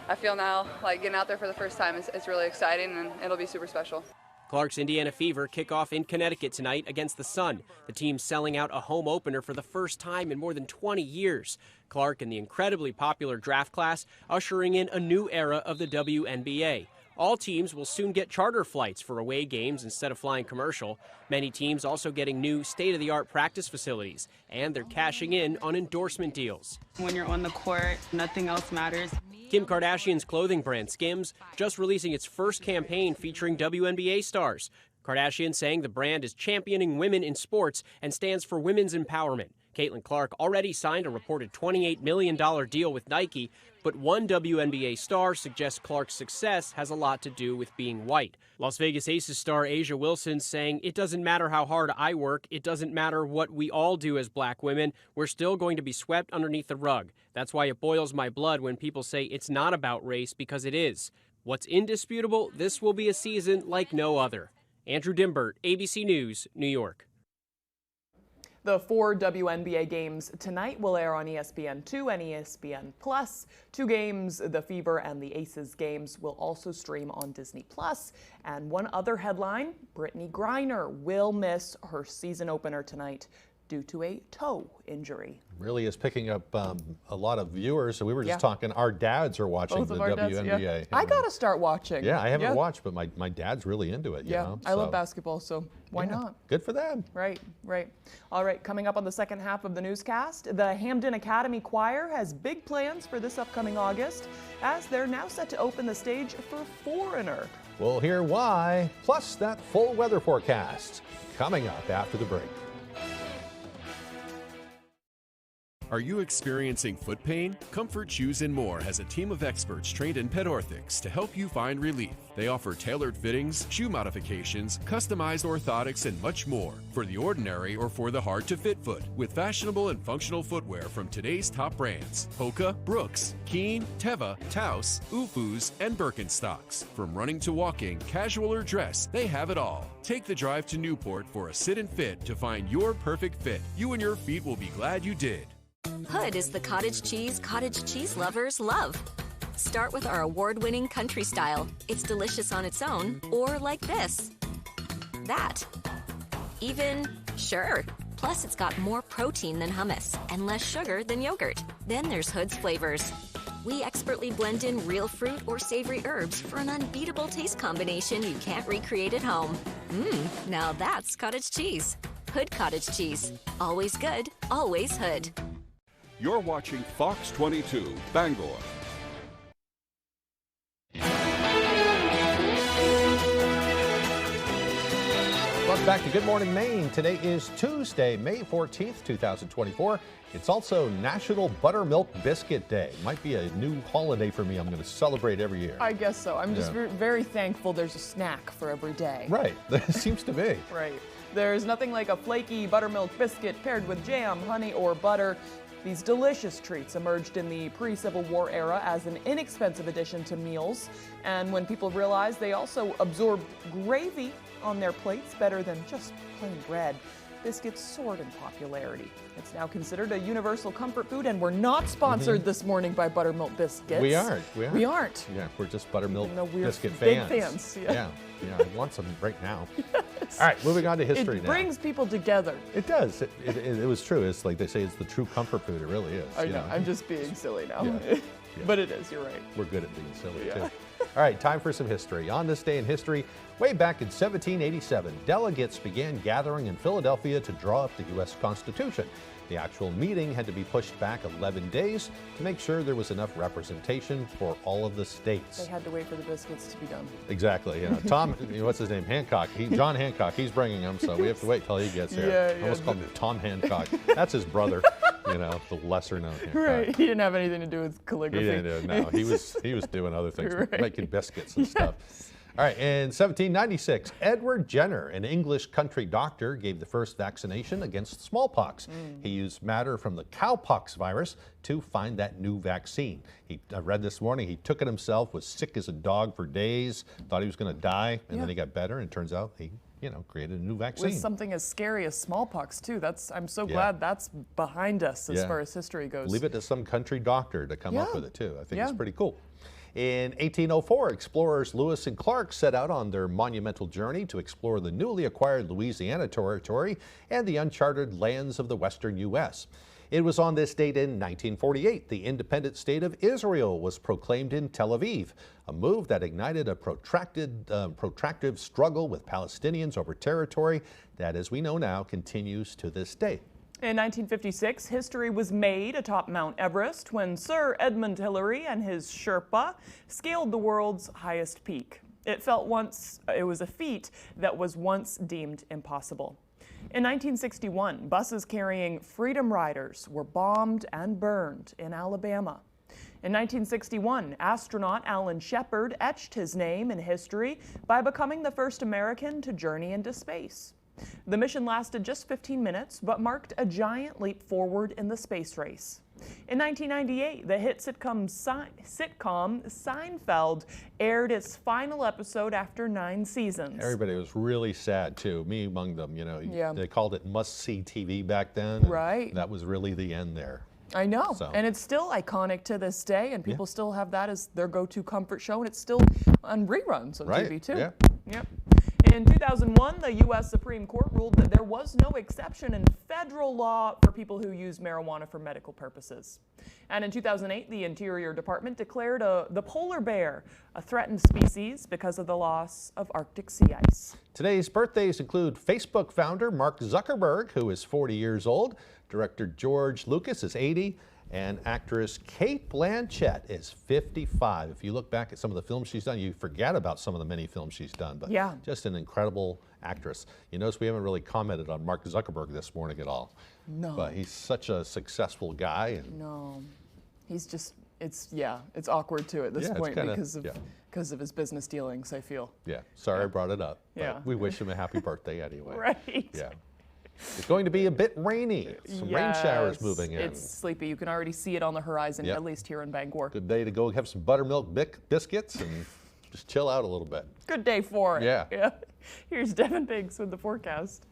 Speaker 19: I feel now like getting out there for the first time is really exciting, and it'll be super special.
Speaker 18: Clark's Indiana Fever kick off in Connecticut tonight against the Sun. The team selling out a home opener for the first time in more than 20 years. Clark and the incredibly popular draft class ushering in a new era of the WNBA. All teams will soon get charter flights for away games instead of flying commercial. Many teams also getting new state-of-the-art practice facilities, and they're cashing in on endorsement deals.
Speaker 19: When you're on the court, nothing else matters.
Speaker 18: Kim Kardashian's clothing brand Skims just releasing its first campaign featuring WNBA stars. Kardashian saying the brand is championing women in sports and stands for women's empowerment. Caitlin Clark already signed a reported $28 million deal with Nike, but one WNBA star suggests Clark's success has a lot to do with being white. Las Vegas Aces star Asia Wilson saying, "It doesn't matter how hard I work, it doesn't matter what we all do as black women, we're still going to be swept underneath the rug. That's why it boils my blood when people say it's not about race, because it is. What's indisputable, this will be a season like no other." Andrew Dimbert, ABC News, New York.
Speaker 1: The 4 WNBA games tonight will air on ESPN2 and ESPN+. 2 games, the Fever and the Aces games, will also stream on Disney+. And one other headline, Brittany Griner will miss her season opener tonight due to a toe injury.
Speaker 2: Really is picking up a lot of viewers. So we were just talking, our dads are watching the WNBA.
Speaker 1: Dads, I gotta start watching.
Speaker 2: Yeah, I haven't watched, but my dad's really into it.
Speaker 1: Yeah,
Speaker 2: you know,
Speaker 1: I love basketball, so why not?
Speaker 2: Good for them.
Speaker 1: Right. All right, coming up on the second half of the newscast, the Hamden Academy Choir has big plans for this upcoming August, as they're now set to open the stage for Foreigner.
Speaker 2: We'll hear why, plus that full weather forecast, coming up after the break.
Speaker 3: Are you experiencing foot pain? Comfort Shoes & More has a team of experts trained in pet orthotics to help you find relief. They offer tailored fittings, shoe modifications, customized orthotics, and much more for the ordinary or for the hard-to-fit foot, with fashionable and functional footwear from today's top brands: Hoka, Brooks, Keen, Teva, Taos, Ufus, and Birkenstocks. From running to walking, casual or dress, they have it all. Take the drive to Newport for a sit and fit to find your perfect fit. You and your feet will be glad you did.
Speaker 4: Hood is the cottage cheese lovers love. Start with our award-winning country style. It's delicious on its own, or like this. That. Even, sure. Plus, it's got more protein than hummus and less sugar than yogurt. Then there's Hood's flavors. We expertly blend in real fruit or savory herbs for an unbeatable taste combination you can't recreate at home. Now that's cottage cheese. Hood cottage cheese. Always good, always Hood.
Speaker 20: You're watching Fox 22, Bangor.
Speaker 2: Welcome back to Good Morning Maine. Today is Tuesday, May 14th, 2024. It's also National Buttermilk Biscuit Day. Might be a new holiday for me I'm going to celebrate every year.
Speaker 1: I guess so. I'm just very thankful there's a snack for every day.
Speaker 2: Right. That seems to be.
Speaker 1: Right. There's nothing like a flaky buttermilk biscuit paired with jam, honey, or butter. These delicious treats emerged in the pre-Civil War era as an inexpensive addition to meals. And when people realized they also absorbed gravy on their plates better than just plain bread, biscuits soared in popularity. It's now considered a universal comfort food, and we're not sponsored this morning by Buttermilk Biscuits.
Speaker 2: We aren't.
Speaker 1: We aren't.
Speaker 2: Yeah, we're just buttermilk biscuit
Speaker 1: big
Speaker 2: fans.
Speaker 1: Yeah.
Speaker 2: I want some right now. Yes. All right, moving on to history now.
Speaker 1: It brings people together.
Speaker 2: It does. It was true. It's like they say, it's the true comfort food. It really is.
Speaker 1: I know. I'm just being silly now. But it is. You're right.
Speaker 2: We're good at being silly, too. All right, time for some history. On this day in history, way back in 1787, delegates began gathering in Philadelphia to draw up the U.S. Constitution. The actual meeting had to be pushed back 11 days to make sure there was enough representation for all of the states.
Speaker 1: They had to wait for the biscuits to be done.
Speaker 2: Exactly. You know, Tom, what's his name? Hancock. John Hancock. He's bringing them, so we have to wait till he gets here. I almost called him Tom Hancock. That's his brother. You know, the lesser known Hancock.
Speaker 1: Right. He didn't have anything to do with calligraphy.
Speaker 2: He didn't. No, he was doing other things, making biscuits and stuff. All right, in 1796, Edward Jenner, an English country doctor, gave the first vaccination against smallpox. He used matter from the cowpox virus to find that new vaccine. I read this morning, he took it himself, was sick as a dog for days, thought he was going to die, and then he got better, and it turns out he created a new vaccine.
Speaker 1: With something as scary as smallpox, too. I'm so glad that's behind us as far as history goes.
Speaker 2: Leave it to some country doctor to come up with it, too. I think it's pretty cool. In 1804, explorers Lewis and Clark set out on their monumental journey to explore the newly acquired Louisiana Territory and the uncharted lands of the western U.S. It was on this date in 1948 the independent state of Israel was proclaimed in Tel Aviv, a move that ignited a protracted struggle with Palestinians over territory that, as we know now, continues to this day.
Speaker 1: In 1956, history was made atop Mount Everest when Sir Edmund Hillary and his Sherpa scaled the world's highest peak. It was a feat that was once deemed impossible. In 1961, buses carrying Freedom Riders were bombed and burned in Alabama. In 1961, astronaut Alan Shepard etched his name in history by becoming the first American to journey into space. The mission lasted just 15 minutes, but marked a giant leap forward in the space race. In 1998, the hit sitcom Seinfeld aired its final episode after 9 seasons.
Speaker 2: Everybody was really sad, too, me among them. They called it must-see TV back then.
Speaker 1: Right.
Speaker 2: That was really the end there.
Speaker 1: I know, and it's still iconic to this day, and people still have that as their go-to comfort show, and it's still on reruns on TV, too. Yep. In 2001, the U.S. Supreme Court ruled that there was no exception in federal law for people who use marijuana for medical purposes. And in 2008, the Interior Department declared the polar bear a threatened species because of the loss of Arctic sea ice.
Speaker 2: Today's birthdays include Facebook founder Mark Zuckerberg, who is 40 years old, director George Lucas is 80, And actress Cate Blanchett is 55. If you look back at some of the films she's done, you forget about some of the many films she's done, but
Speaker 1: yeah,
Speaker 2: just an incredible actress. You notice we haven't really commented on Mark Zuckerberg this morning at all.
Speaker 1: No.
Speaker 2: But he's such a successful guy. And
Speaker 1: no, he's just, it's awkward too at this point because of his business dealings, I feel.
Speaker 2: Yeah, sorry I brought it up. But we wish him a happy birthday anyway.
Speaker 1: Right.
Speaker 2: Yeah. It's going to be a bit rainy. Some rain showers moving in.
Speaker 1: It's sleepy. You can already see it on the horizon, at least here in Bangor.
Speaker 2: Good day to go have some buttermilk biscuits and just chill out a little bit.
Speaker 1: Good day for it.
Speaker 2: Yeah.
Speaker 1: Here's Devin Biggs with the forecast.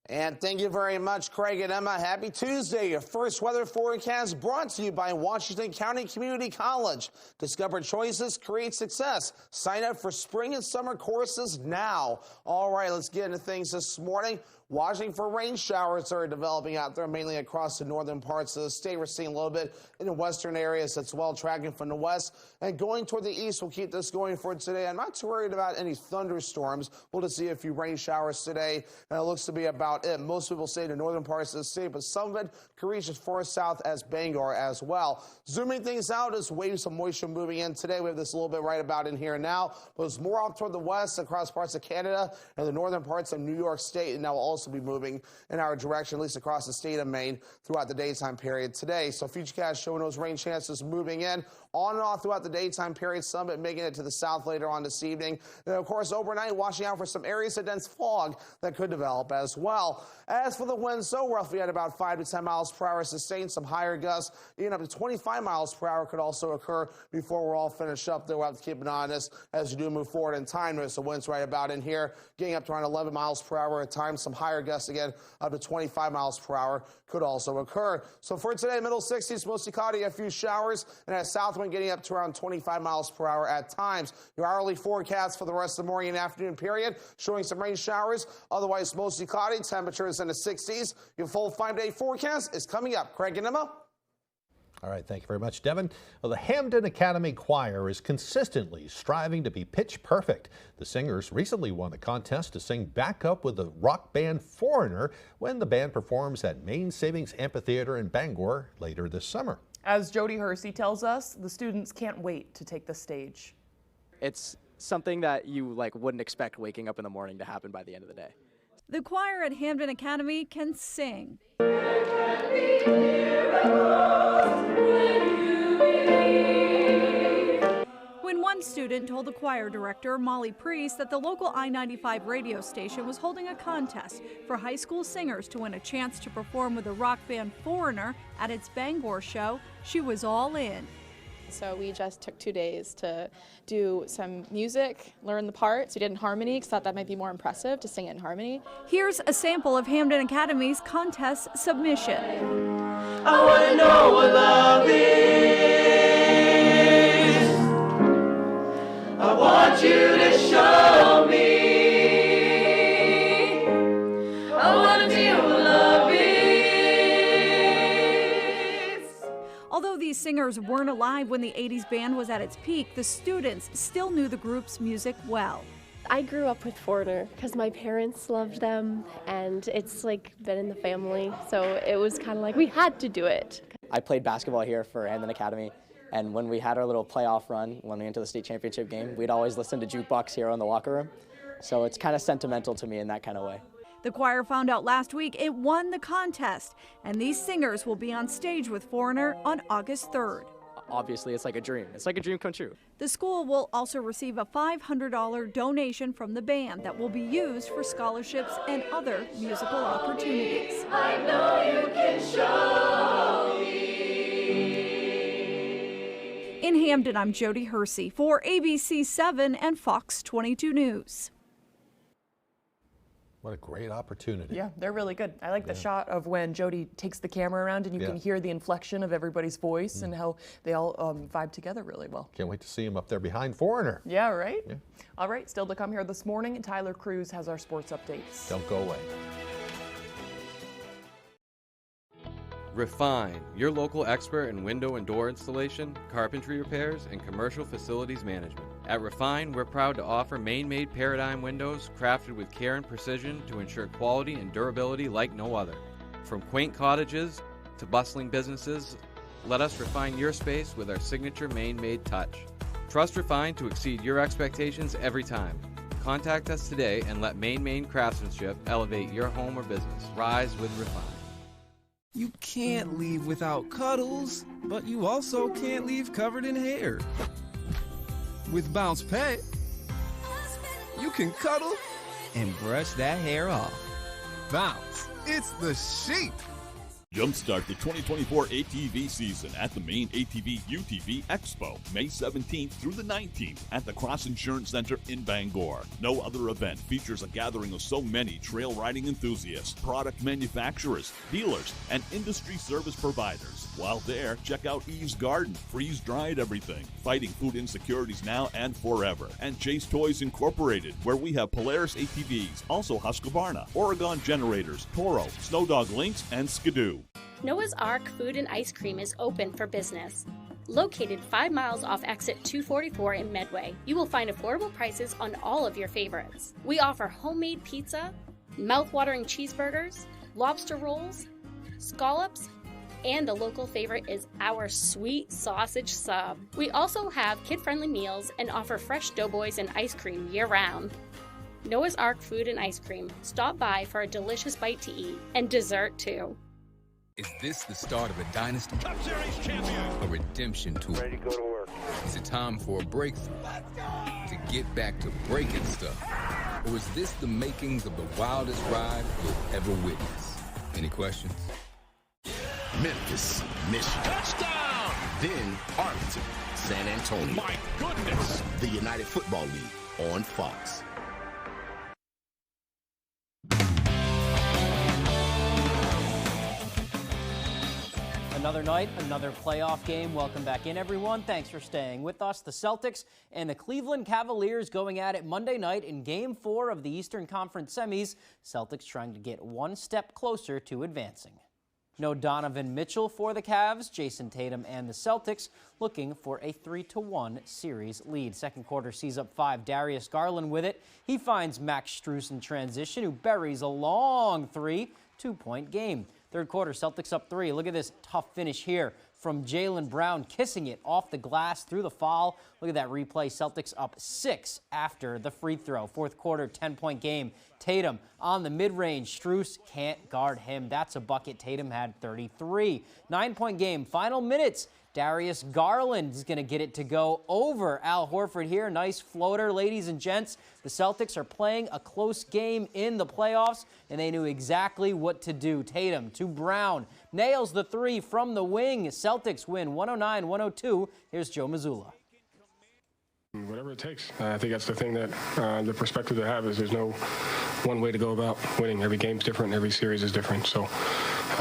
Speaker 5: And thank you very much, Craig and Emma. Happy Tuesday. Your first weather forecast brought to you by Washington County Community College. Discover choices, create success. Sign up for spring and summer courses now. All right, let's get into things this morning. Watching for rain showers that are developing out there, mainly across the northern parts of the state. We're seeing a little bit in the western areas as well, tracking from the west. And going toward the east, we'll keep this going for today. I'm not too worried about any thunderstorms. We'll just see a few rain showers today, and it looks to be about it. Most people say the northern parts of the state, but some of it could reach as far south as Bangor as well. Zooming things out, as waves of moisture moving in today. We have this a little bit right about in here now, but it's more off toward the west across parts of Canada and the northern parts of New York State, and that will also be moving in our direction, at least across the state of Maine, throughout the daytime period today. So Futurecast showing those rain chances moving in on and off throughout the daytime period, some of it making it to the south later on this evening. And of course, overnight, watching out for some areas of dense fog that could develop as well. As for the winds, so roughly at about 5 to 10 miles per hour sustained, some higher gusts, even up to 25 miles per hour could also occur before we're all finished up. Though we'll have to keep an eye on this as you do move forward in time. Notice the winds right about in here, getting up to around 11 miles per hour at times. Some higher gusts again, up to 25 miles per hour could also occur. So for today, middle 60s, mostly cloudy, a few showers, and at south wind getting up to around 25 miles per hour at times. Your hourly forecast for the rest of the morning and afternoon period showing some rain showers, otherwise mostly cloudy, temperatures in the 60s. Your full 5-day forecast is coming up. Craig and Emma.
Speaker 2: All right, thank you very much, Devin. Well, the Hamden Academy Choir is consistently striving to be pitch perfect. The singers recently won a contest to sing backup with the rock band Foreigner when the band performs at Maine Savings Amphitheater in Bangor later this summer.
Speaker 1: As Jody Hersey tells us, the students can't wait to take the stage.
Speaker 6: It's something that you wouldn't expect waking up in the morning to happen by the end of the day.
Speaker 7: The choir at Hamden Academy can sing. When one student told the choir director, Molly Priest, that the local I-95 radio station was holding a contest for high school singers to win a chance to perform with the rock band Foreigner at its Bangor show, she was all in.
Speaker 21: So we just took 2 days to do some music, learn the parts. We did it in harmony because I thought that might be more impressive to sing it in harmony.
Speaker 7: Here's a sample of Hamden Academy's contest submission.
Speaker 23: I want to know what love is. I want you to show me. I want to feel what love is.
Speaker 7: Although these singers weren't alive when the 80s band was at its peak, the students still knew the group's music well.
Speaker 24: I grew up with Foreigner because my parents loved them and it's been in the family, so it was kind of like we had to do it.
Speaker 6: I played basketball here for Hamden Academy, and when we had our little playoff run, when we went to the state championship game, we'd always listen to Jukebox Hero in the locker room, so it's kind of sentimental to me in that kind of way.
Speaker 7: The choir found out last week it won the contest, and these singers will be on stage with Foreigner on August 3rd.
Speaker 6: Obviously, it's like a dream. It's like a dream come true.
Speaker 7: The school will also receive a $500 donation from the band that will be used for scholarships and other musical opportunities.
Speaker 23: I know you can show me.
Speaker 7: In Hamden, I'm Jody Hersey for ABC 7 and Fox 22 News.
Speaker 2: What a great opportunity.
Speaker 1: Yeah, they're really good. I like the shot of when Jody takes the camera around and you can hear the inflection of everybody's voice and how they all vibe together really well.
Speaker 2: Can't wait to see him up there behind Foreigner.
Speaker 1: Yeah, right? Yeah. All right, still to come here this morning, Tyler Cruz has our sports updates.
Speaker 2: Don't go away.
Speaker 25: Refine, your local expert in window and door installation, carpentry repairs, and commercial facilities management. At Refine, we're proud to offer Maine-made Paradigm windows crafted with care and precision to ensure quality and durability like no other. From quaint cottages to bustling businesses, Let us refine your space with our signature Maine-made touch. Trust refined to exceed your expectations every time. Contact us today and let Maine craftsmanship elevate your home or business. Rise with Refine.
Speaker 8: You can't leave without cuddles, but you also can't leave covered in hair. With Bounce Pet, you can cuddle and brush that hair off. Bounce, it's the sheep.
Speaker 9: Jumpstart the 2024 ATV season at the Maine ATV UTV Expo, May 17th through the 19th at the Cross Insurance Center in Bangor. No other event features a gathering of so many trail riding enthusiasts, product manufacturers, dealers, and industry service providers. While there, check out Eve's Garden, freeze-dried everything, fighting food insecurities now and forever, and Chase Toys Incorporated, where we have Polaris ATVs, also Husqvarna, Oregon Generators, Toro, Snow Dog Lynx, and Skidoo.
Speaker 11: Noah's Ark Food and Ice Cream is open for business. Located 5 miles off exit 244 in Medway, you will find affordable prices on all of your favorites. We offer homemade pizza, mouth-watering cheeseburgers, lobster rolls, scallops, and the local favorite is our sweet sausage sub. We also have kid-friendly meals and offer fresh doughboys and ice cream year-round. Noah's Ark Food and Ice Cream. Stop by for a delicious bite to eat and dessert too.
Speaker 12: Is this the start of a dynasty? Cup Series champion. A redemption tour. Ready to go to work. Is it time for a breakthrough? Let's go! To get back to breaking stuff? Or is this the makings of the wildest ride you'll ever witness? Any questions?
Speaker 30: Memphis, Michigan. Touchdown! Then Arlington, San Antonio. My goodness! The United Football League on Fox.
Speaker 13: Another night, another playoff game. Welcome back in, everyone. Thanks for staying with us. The Celtics and the Cleveland Cavaliers going at it Monday night in Game 4 of the Eastern Conference semis. Celtics trying to get one step closer to advancing. No Donovan Mitchell for the Cavs. Jason Tatum and the Celtics looking for a 3-1 series lead. Second quarter sees up 5. Darius Garland with it. He finds Max Strus in transition, who buries a long 3. 2-point game. Third quarter, Celtics up 3. Look at this tough finish here from Jaylen Brown, kissing it off the glass through the foul. Look at that replay. Celtics up 6 after the free throw. Fourth quarter, 10-point game. Tatum on the mid-range. Strus can't guard him. That's a bucket. Tatum had 33. 9-point game. Final minutes. Darius Garland is going to get it to go over Al Horford here. Nice floater, ladies and gents. The Celtics are playing a close game in the playoffs, and they knew exactly what to do. Tatum to Brown. Nails the 3 from the wing. Celtics win 109-102. Here's Joe Mazzulla.
Speaker 22: Whatever it takes. I think that's the thing that the perspective to have is there's no one way to go about winning. Every game's different. Every series is different. So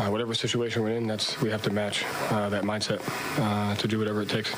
Speaker 22: whatever situation we're in, we have to match that mindset to do whatever it takes.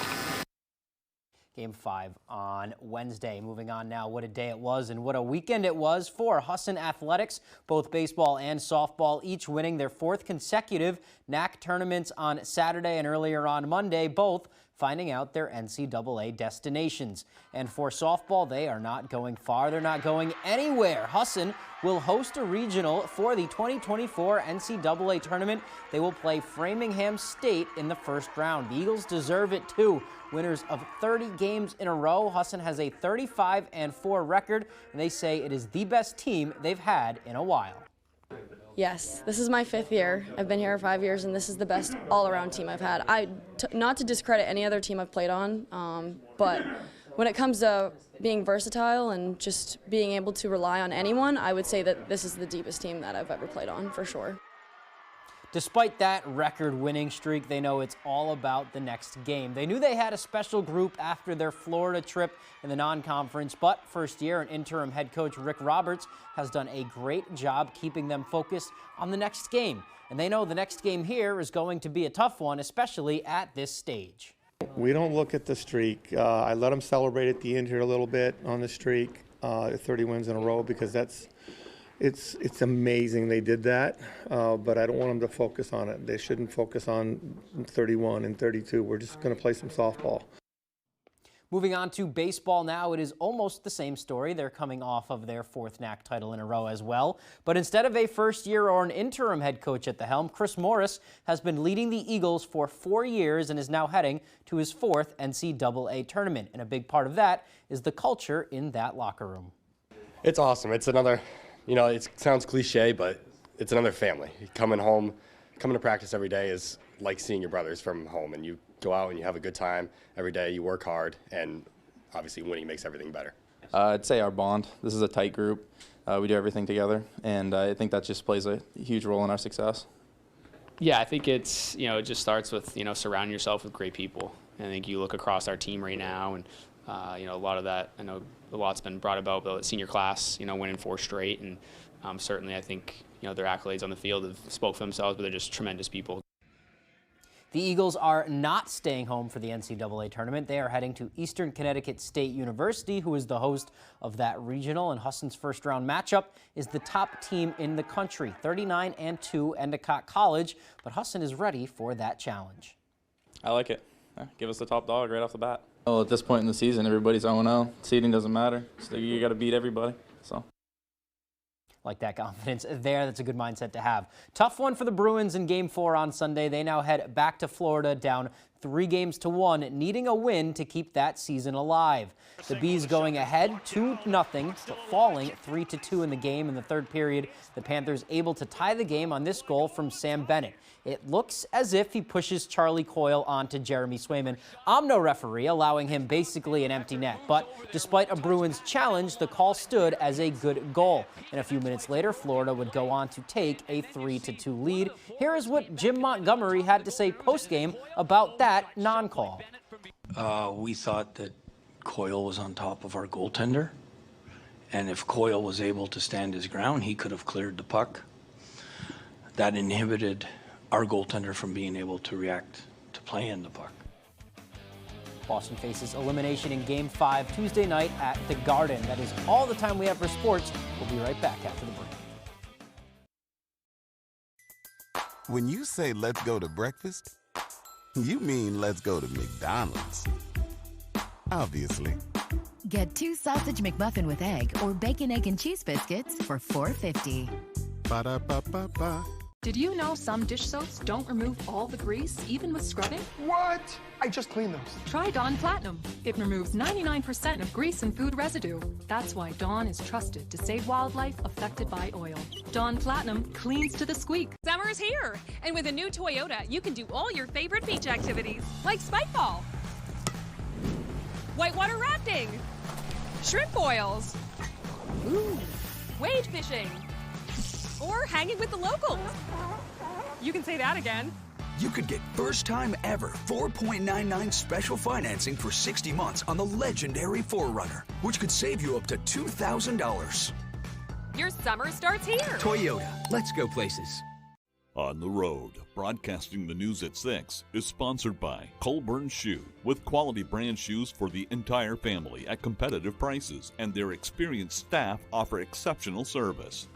Speaker 13: Game 5 on Wednesday. Moving on now, what a day it was and what a weekend it was for Husson Athletics. Both baseball and softball each winning their 4th consecutive NAC tournaments on Saturday and earlier on Monday, both finding out their NCAA destinations. And for softball, they are not going far. They're not going anywhere. Husson will host a regional for the 2024 NCAA tournament. They will play Framingham State in the first round. The Eagles deserve it too. Winners of 30 games in a row. Husson has a 35-4 record, and they say it is the best team they've had in a while.
Speaker 26: Yes, this is my 5th year. I've been here 5 years, and this is the best all-around team I've had. Not to discredit any other team I've played on, but when it comes to being versatile and just being able to rely on anyone, I would say that this is the deepest team that I've ever played on, for sure.
Speaker 13: Despite that record-winning streak, they know it's all about the next game. They knew they had a special group after their Florida trip in the non-conference, but first year and interim head coach Rick Roberts has done a great job keeping them focused on the next game. And they know the next game here is going to be a tough one, especially at this stage.
Speaker 27: We don't look at the streak. I let them celebrate at the end here a little bit on the streak, 30 wins in a row, because it's amazing they did that, but I don't want them to focus on it. They shouldn't focus on 31 and 32. We're just going to play some softball.
Speaker 13: Moving on to baseball now, it is almost the same story. They're coming off of their 4th NAC title in a row as well. But instead of a first year or an interim head coach at the helm, Chris Morris has been leading the Eagles for 4 years and is now heading to his 4th NCAA tournament. And a big part of that is the culture in that locker room.
Speaker 3: It's awesome. It's another, it sounds cliche, but it's another family. Coming to practice every day is like seeing your brothers from home, and you go out and you have a good time every day, you work hard, and obviously winning makes everything better.
Speaker 10: I'd say our bond. This is a tight group. We do everything together, and I think that just plays a huge role in our success.
Speaker 14: Yeah, I think it's, it just starts with, surrounding yourself with great people. And I think you look across our team right now, and, a lot of that, I know a lot's been brought about by the senior class, winning 4 straight, and certainly I think, their accolades on the field have spoke for themselves, but they're just tremendous people.
Speaker 13: The Eagles are not staying home for the NCAA tournament. They are heading to Eastern Connecticut State University, who is the host of that regional, and Husson's first-round matchup is the top team in the country, 39-2 Endicott College, but Husson is ready for that challenge.
Speaker 10: I like it. Give us the top dog right off the bat. Well, at this point in the season, everybody's 0-0. Seeding doesn't matter. So you got to beat everybody. So.
Speaker 13: Like that confidence there. That's a good mindset to have. Tough one for the Bruins in Game 4 on Sunday. They now head back to Florida down 3-1, needing a win to keep that season alive. The Bees going ahead 2-0, falling 3-2 in the game in the 3rd period. The Panthers able to tie the game on this goal from Sam Bennett. It looks as if he pushes Charlie Coyle onto Jeremy Swayman. I'm no referee, allowing him basically an empty net. But despite a Bruins challenge, the call stood as a good goal. And a few minutes later, Florida would go on to take a 3-2 lead. Here is what Jim Montgomery had to say post-game about that non-call.
Speaker 15: We thought that Coyle was on top of our goaltender, and if Coyle was able to stand his ground, he could have cleared the puck. That inhibited our goaltender from being able to react to play in the puck.
Speaker 13: Boston faces elimination in Game 5 Tuesday night at the Garden. That is all the time we have for sports. We'll be right back after the break.
Speaker 16: When you say let's go to breakfast, you mean let's go to McDonald's. Obviously.
Speaker 17: Get 2 sausage McMuffin with egg or bacon, egg, and cheese biscuits for $4.50.
Speaker 16: Ba-da-ba-ba-ba.
Speaker 18: Did you know some dish soaps don't remove all the grease, even with scrubbing?
Speaker 19: What? I just cleaned those.
Speaker 18: Try Dawn Platinum. It removes 99% of grease and food residue. That's why Dawn is trusted to save wildlife affected by oil. Dawn Platinum cleans to the squeak.
Speaker 28: Summer is here, and with a new Toyota, you can do all your favorite beach activities, like spikeball, whitewater rafting, shrimp boils, wade fishing, or hanging with the locals. You can say that again.
Speaker 29: You could get first time ever 4.99 special financing for 60 months on the legendary 4Runner, which could save you up to $2,000.
Speaker 28: Your summer starts here.
Speaker 29: Toyota, let's go places.
Speaker 9: On the Road, broadcasting the news at 6, is sponsored by Colburn Shoe, with quality brand shoes for the entire family at competitive prices, and their experienced staff offer exceptional service.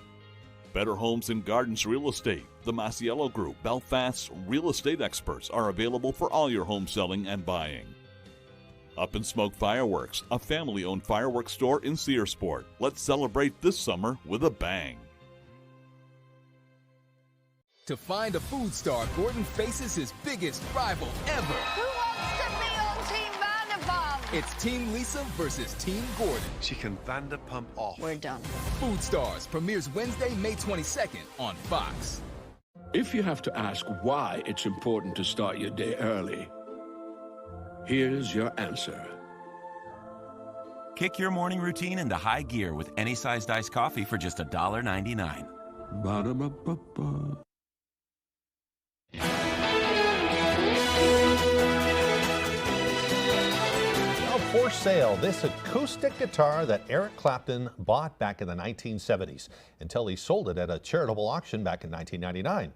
Speaker 9: Better Homes and Gardens Real Estate, the Masiello Group, Belfast's real estate experts are available for all your home selling and buying. Up in Smoke Fireworks, a family-owned fireworks store in Searsport. Let's celebrate this summer with a bang.
Speaker 12: To find a food star, Gordon faces his biggest rival ever.
Speaker 23: Who wants to be on Team Vanderpump?
Speaker 12: It's Team Lisa versus Team Gordon.
Speaker 31: She can Vanderpump off.
Speaker 23: We're done.
Speaker 12: Food Stars premieres Wednesday, May 22nd on Fox.
Speaker 32: If you have to ask why it's important to start your day early, here's your answer.
Speaker 33: Kick your morning routine into high gear with any sized iced coffee for just $1.99.
Speaker 32: Ba-da-ba-ba-ba.
Speaker 2: Now for sale, this acoustic guitar that Eric Clapton bought back in the 1970s until he sold it at a charitable auction back in 1999.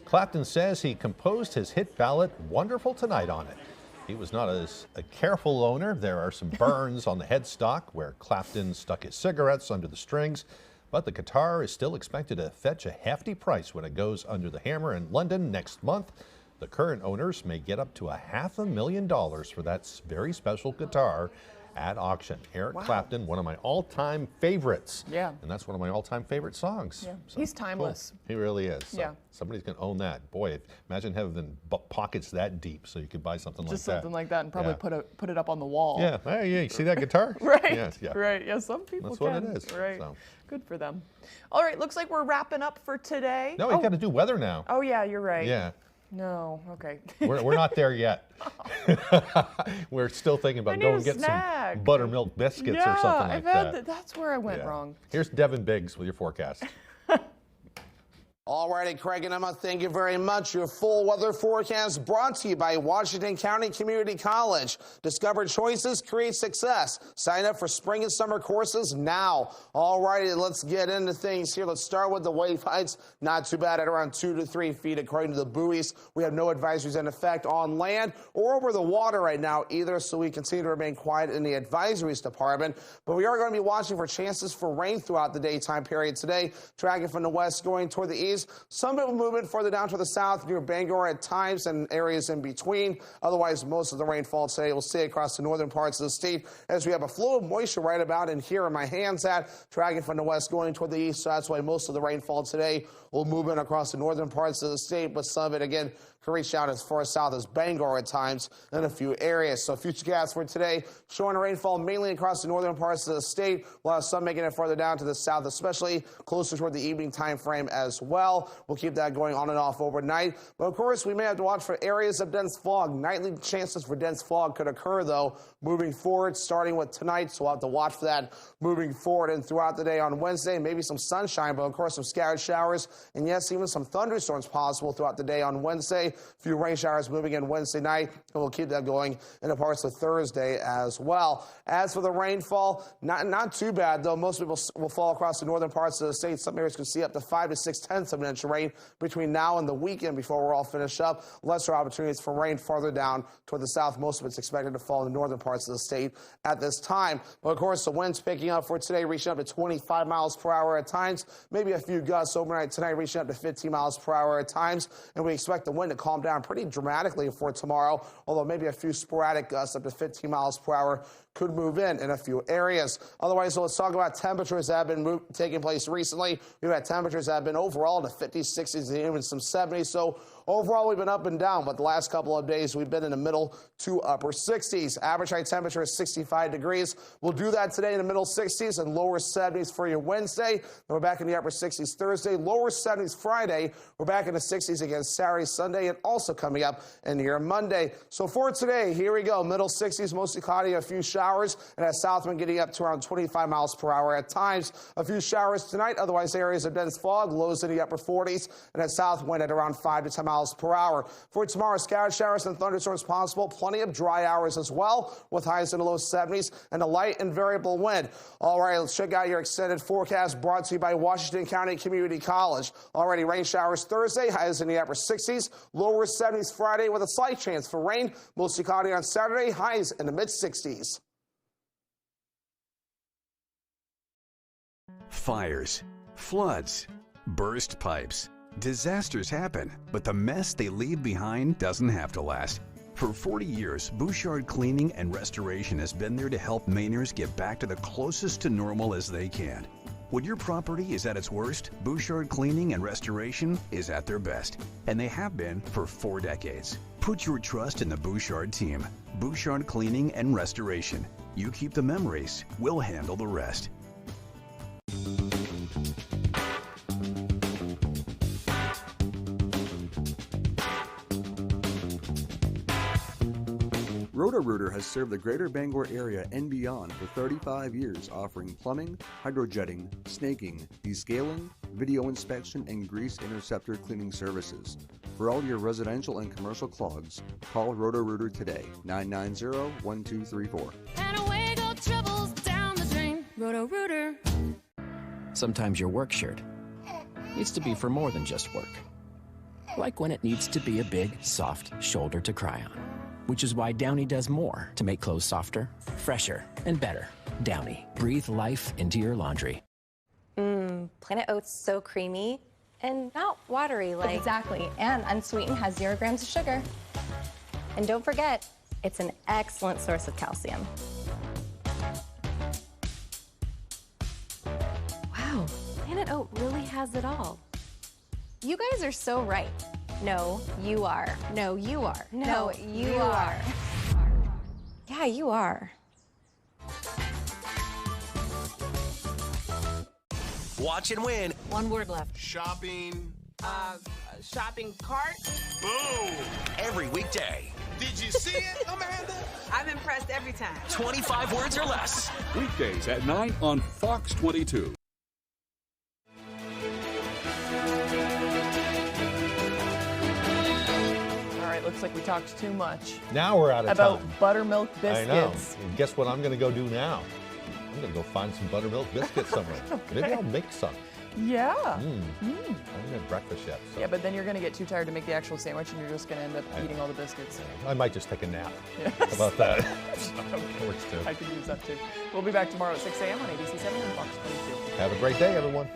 Speaker 2: Clapton says he composed his hit ballad Wonderful Tonight on it. He was not as a careful owner. There are some burns on the headstock where Clapton stuck his cigarettes under the strings, but the guitar is still expected to fetch a hefty price when it goes under the hammer in London next month. The current owners may get up to $500,000 for that very special guitar at auction. Eric Clapton, one of my all-time favorites.
Speaker 1: Yeah.
Speaker 2: And that's one of my all-time favorite songs.
Speaker 1: Yeah.
Speaker 2: So,
Speaker 1: He's timeless.
Speaker 2: cool. He really is. So
Speaker 1: yeah.
Speaker 2: Somebody's going to own that. Boy, imagine having pockets that deep so you could buy something
Speaker 1: Just
Speaker 2: like that.
Speaker 1: something like that and probably put it up on the wall.
Speaker 2: Yeah. Hey, yeah. You see that guitar?
Speaker 1: Right.
Speaker 2: Yeah.
Speaker 1: Right. Yeah, some people
Speaker 2: That's
Speaker 1: can.
Speaker 2: what it is.
Speaker 1: Right.
Speaker 2: So.
Speaker 1: Good for them. All right, looks like we're wrapping up for today.
Speaker 2: No, we've got to do weather now.
Speaker 1: Oh, yeah, you're right.
Speaker 2: Yeah.
Speaker 1: No, okay.
Speaker 2: We're not there yet. We're still thinking about going and get some buttermilk biscuits or something like that.
Speaker 1: That's where I went wrong.
Speaker 2: Here's Devin Biggs with your forecast.
Speaker 4: All righty, Craig and Emma, thank you very much. Your full weather forecast brought to you by Washington County Community College. Discover choices, create success. Sign up for spring and summer courses now. All righty, let's get into things here. Let's start with the wave heights. Not too bad at around 2 to 3 feet according to the buoys. We have no advisories in effect on land or over the water right now either, so we continue to remain quiet in the advisories department. But we are going to be watching for chances for rain throughout the daytime period today. Tracking from the west going toward the east. Some bit of movement further down to the south near Bangor at times and areas in between. Otherwise, most of the rainfall today will stay across the northern parts of the state as we have a flow of moisture right about in here in my hands at tracking from the west going toward the east. So that's why most of the rainfall today will move in across the northern parts of the state. But some of it, again, can reach out as far south as Bangor at times in a few areas. So futurecast for today showing rainfall mainly across the northern parts of the state. We'll have some making it further down to the south, especially closer toward the evening time frame as well. We'll keep that going on and off overnight. But of course, we may have to watch for areas of dense fog. Nightly chances for dense fog could occur, though, moving forward, starting with tonight. So we'll have to watch for that moving forward and throughout the day on Wednesday. Maybe some sunshine, but of course, some scattered showers. And yes, even some thunderstorms possible throughout the day on Wednesday. A few rain showers moving in Wednesday night, and we'll keep that going into parts of Thursday as well. As for the rainfall, not too bad, though. Most people will fall across the northern parts of the state. Some areas can see up to 5 to 6/10 of an inch of rain between now and the weekend before we're all finished up. Lesser opportunities for rain farther down toward the south. Most of it's expected to fall in the northern parts of the state at this time. But of course, the winds picking up for today, reaching up to 25 miles per hour at times. Maybe a few gusts overnight tonight, reaching up to 15 miles per hour at times. And we expect the wind to calm down pretty dramatically for tomorrow, although maybe a few sporadic gusts up to 15 miles per hour could move in a few areas. Otherwise, so let's talk about temperatures that have been taking place recently. We've had temperatures that have been overall in the 50s, 60s, and even some 70s. So overall, we've been up and down, but the last couple of days, we've been in the middle to upper 60s. Average high temperature is 65 degrees. We'll do that today in the middle 60s and lower 70s for your Wednesday. Then we're back in the upper 60s Thursday, lower 70s Friday. We're back in the 60s again Saturday, Sunday, and also coming up in here Monday. So for today, here we go. Middle 60s, mostly cloudy, a few showers, and at Southwind getting up to around 25 miles per hour at times. A few showers tonight, otherwise areas of dense fog, lows in the upper 40s, and at Southwind at around 5 to 10 miles per hour. For tomorrow, scattered showers and thunderstorms possible. Plenty of dry hours as well, with highs in the low 70s and a light and variable wind. All right, let's check out your extended forecast brought to you by Washington County Community College. Already rain showers Thursday, highs in the upper 60s, lower 70s Friday with a slight chance for rain. Mostly cloudy on Saturday, highs in the mid 60s.
Speaker 5: Fires, floods, burst pipes. Disasters happen, but the mess they leave behind doesn't have to last. For 40 years, Bouchard Cleaning and Restoration has been there to help Mainers get back to the closest to normal as they can. When your property is at its worst, Bouchard Cleaning and Restoration is at their best, and they have been for 4 decades. Put your trust in the Bouchard team. Bouchard Cleaning and Restoration. You keep the memories, we'll handle the rest.
Speaker 6: Roto-Rooter has served the greater Bangor area and beyond for 35 years, offering plumbing, hydrojetting, snaking, descaling, video inspection, and grease interceptor cleaning services. For all your residential and commercial clogs, call Roto-Rooter today, 990-1234.
Speaker 7: And away go troubles down the drain. Roto-Rooter.
Speaker 8: Sometimes your work shirt needs to be for more than just work. Like when it needs to be a big, soft shoulder to cry on. Which is why Downy does more to make clothes softer, fresher, and better. Downy, breathe life into your laundry.
Speaker 11: Planet Oats so creamy.
Speaker 3: And not watery like...
Speaker 10: Exactly, and unsweetened has 0 grams of sugar. And don't forget, it's an excellent source of calcium.
Speaker 3: Wow, Planet Oat really has it all.
Speaker 10: You guys are so right. No, you are.
Speaker 3: No, you are.
Speaker 10: No, you are.
Speaker 3: Yeah, you are.
Speaker 11: Watch and win.
Speaker 3: One word left.
Speaker 11: Shopping.
Speaker 14: Shopping cart.
Speaker 11: Boom. Every weekday. Did you see it, Amanda?
Speaker 14: I'm impressed every time.
Speaker 11: 25 words or less.
Speaker 32: Weekdays at 9 on Fox 22.
Speaker 1: All right, looks like we talked too much.
Speaker 2: Now we're out of
Speaker 1: about
Speaker 2: time.
Speaker 1: buttermilk biscuits.
Speaker 2: I know. And guess what I'm going to go do now? I'm going to go find some buttermilk biscuits somewhere.
Speaker 1: Okay.
Speaker 2: Maybe I'll make some.
Speaker 1: Yeah.
Speaker 2: I haven't had breakfast yet. So.
Speaker 1: Yeah, but then you're going to get too tired to make the actual sandwich, and you're just going to end up eating all the biscuits.
Speaker 2: I might just take a nap.
Speaker 1: Yes.
Speaker 2: How about that?
Speaker 1: Okay.
Speaker 2: Works too.
Speaker 1: I could use that too. We'll be back tomorrow at 6 a.m. on ABC 7 and Fox 22.
Speaker 2: Have a great day, everyone.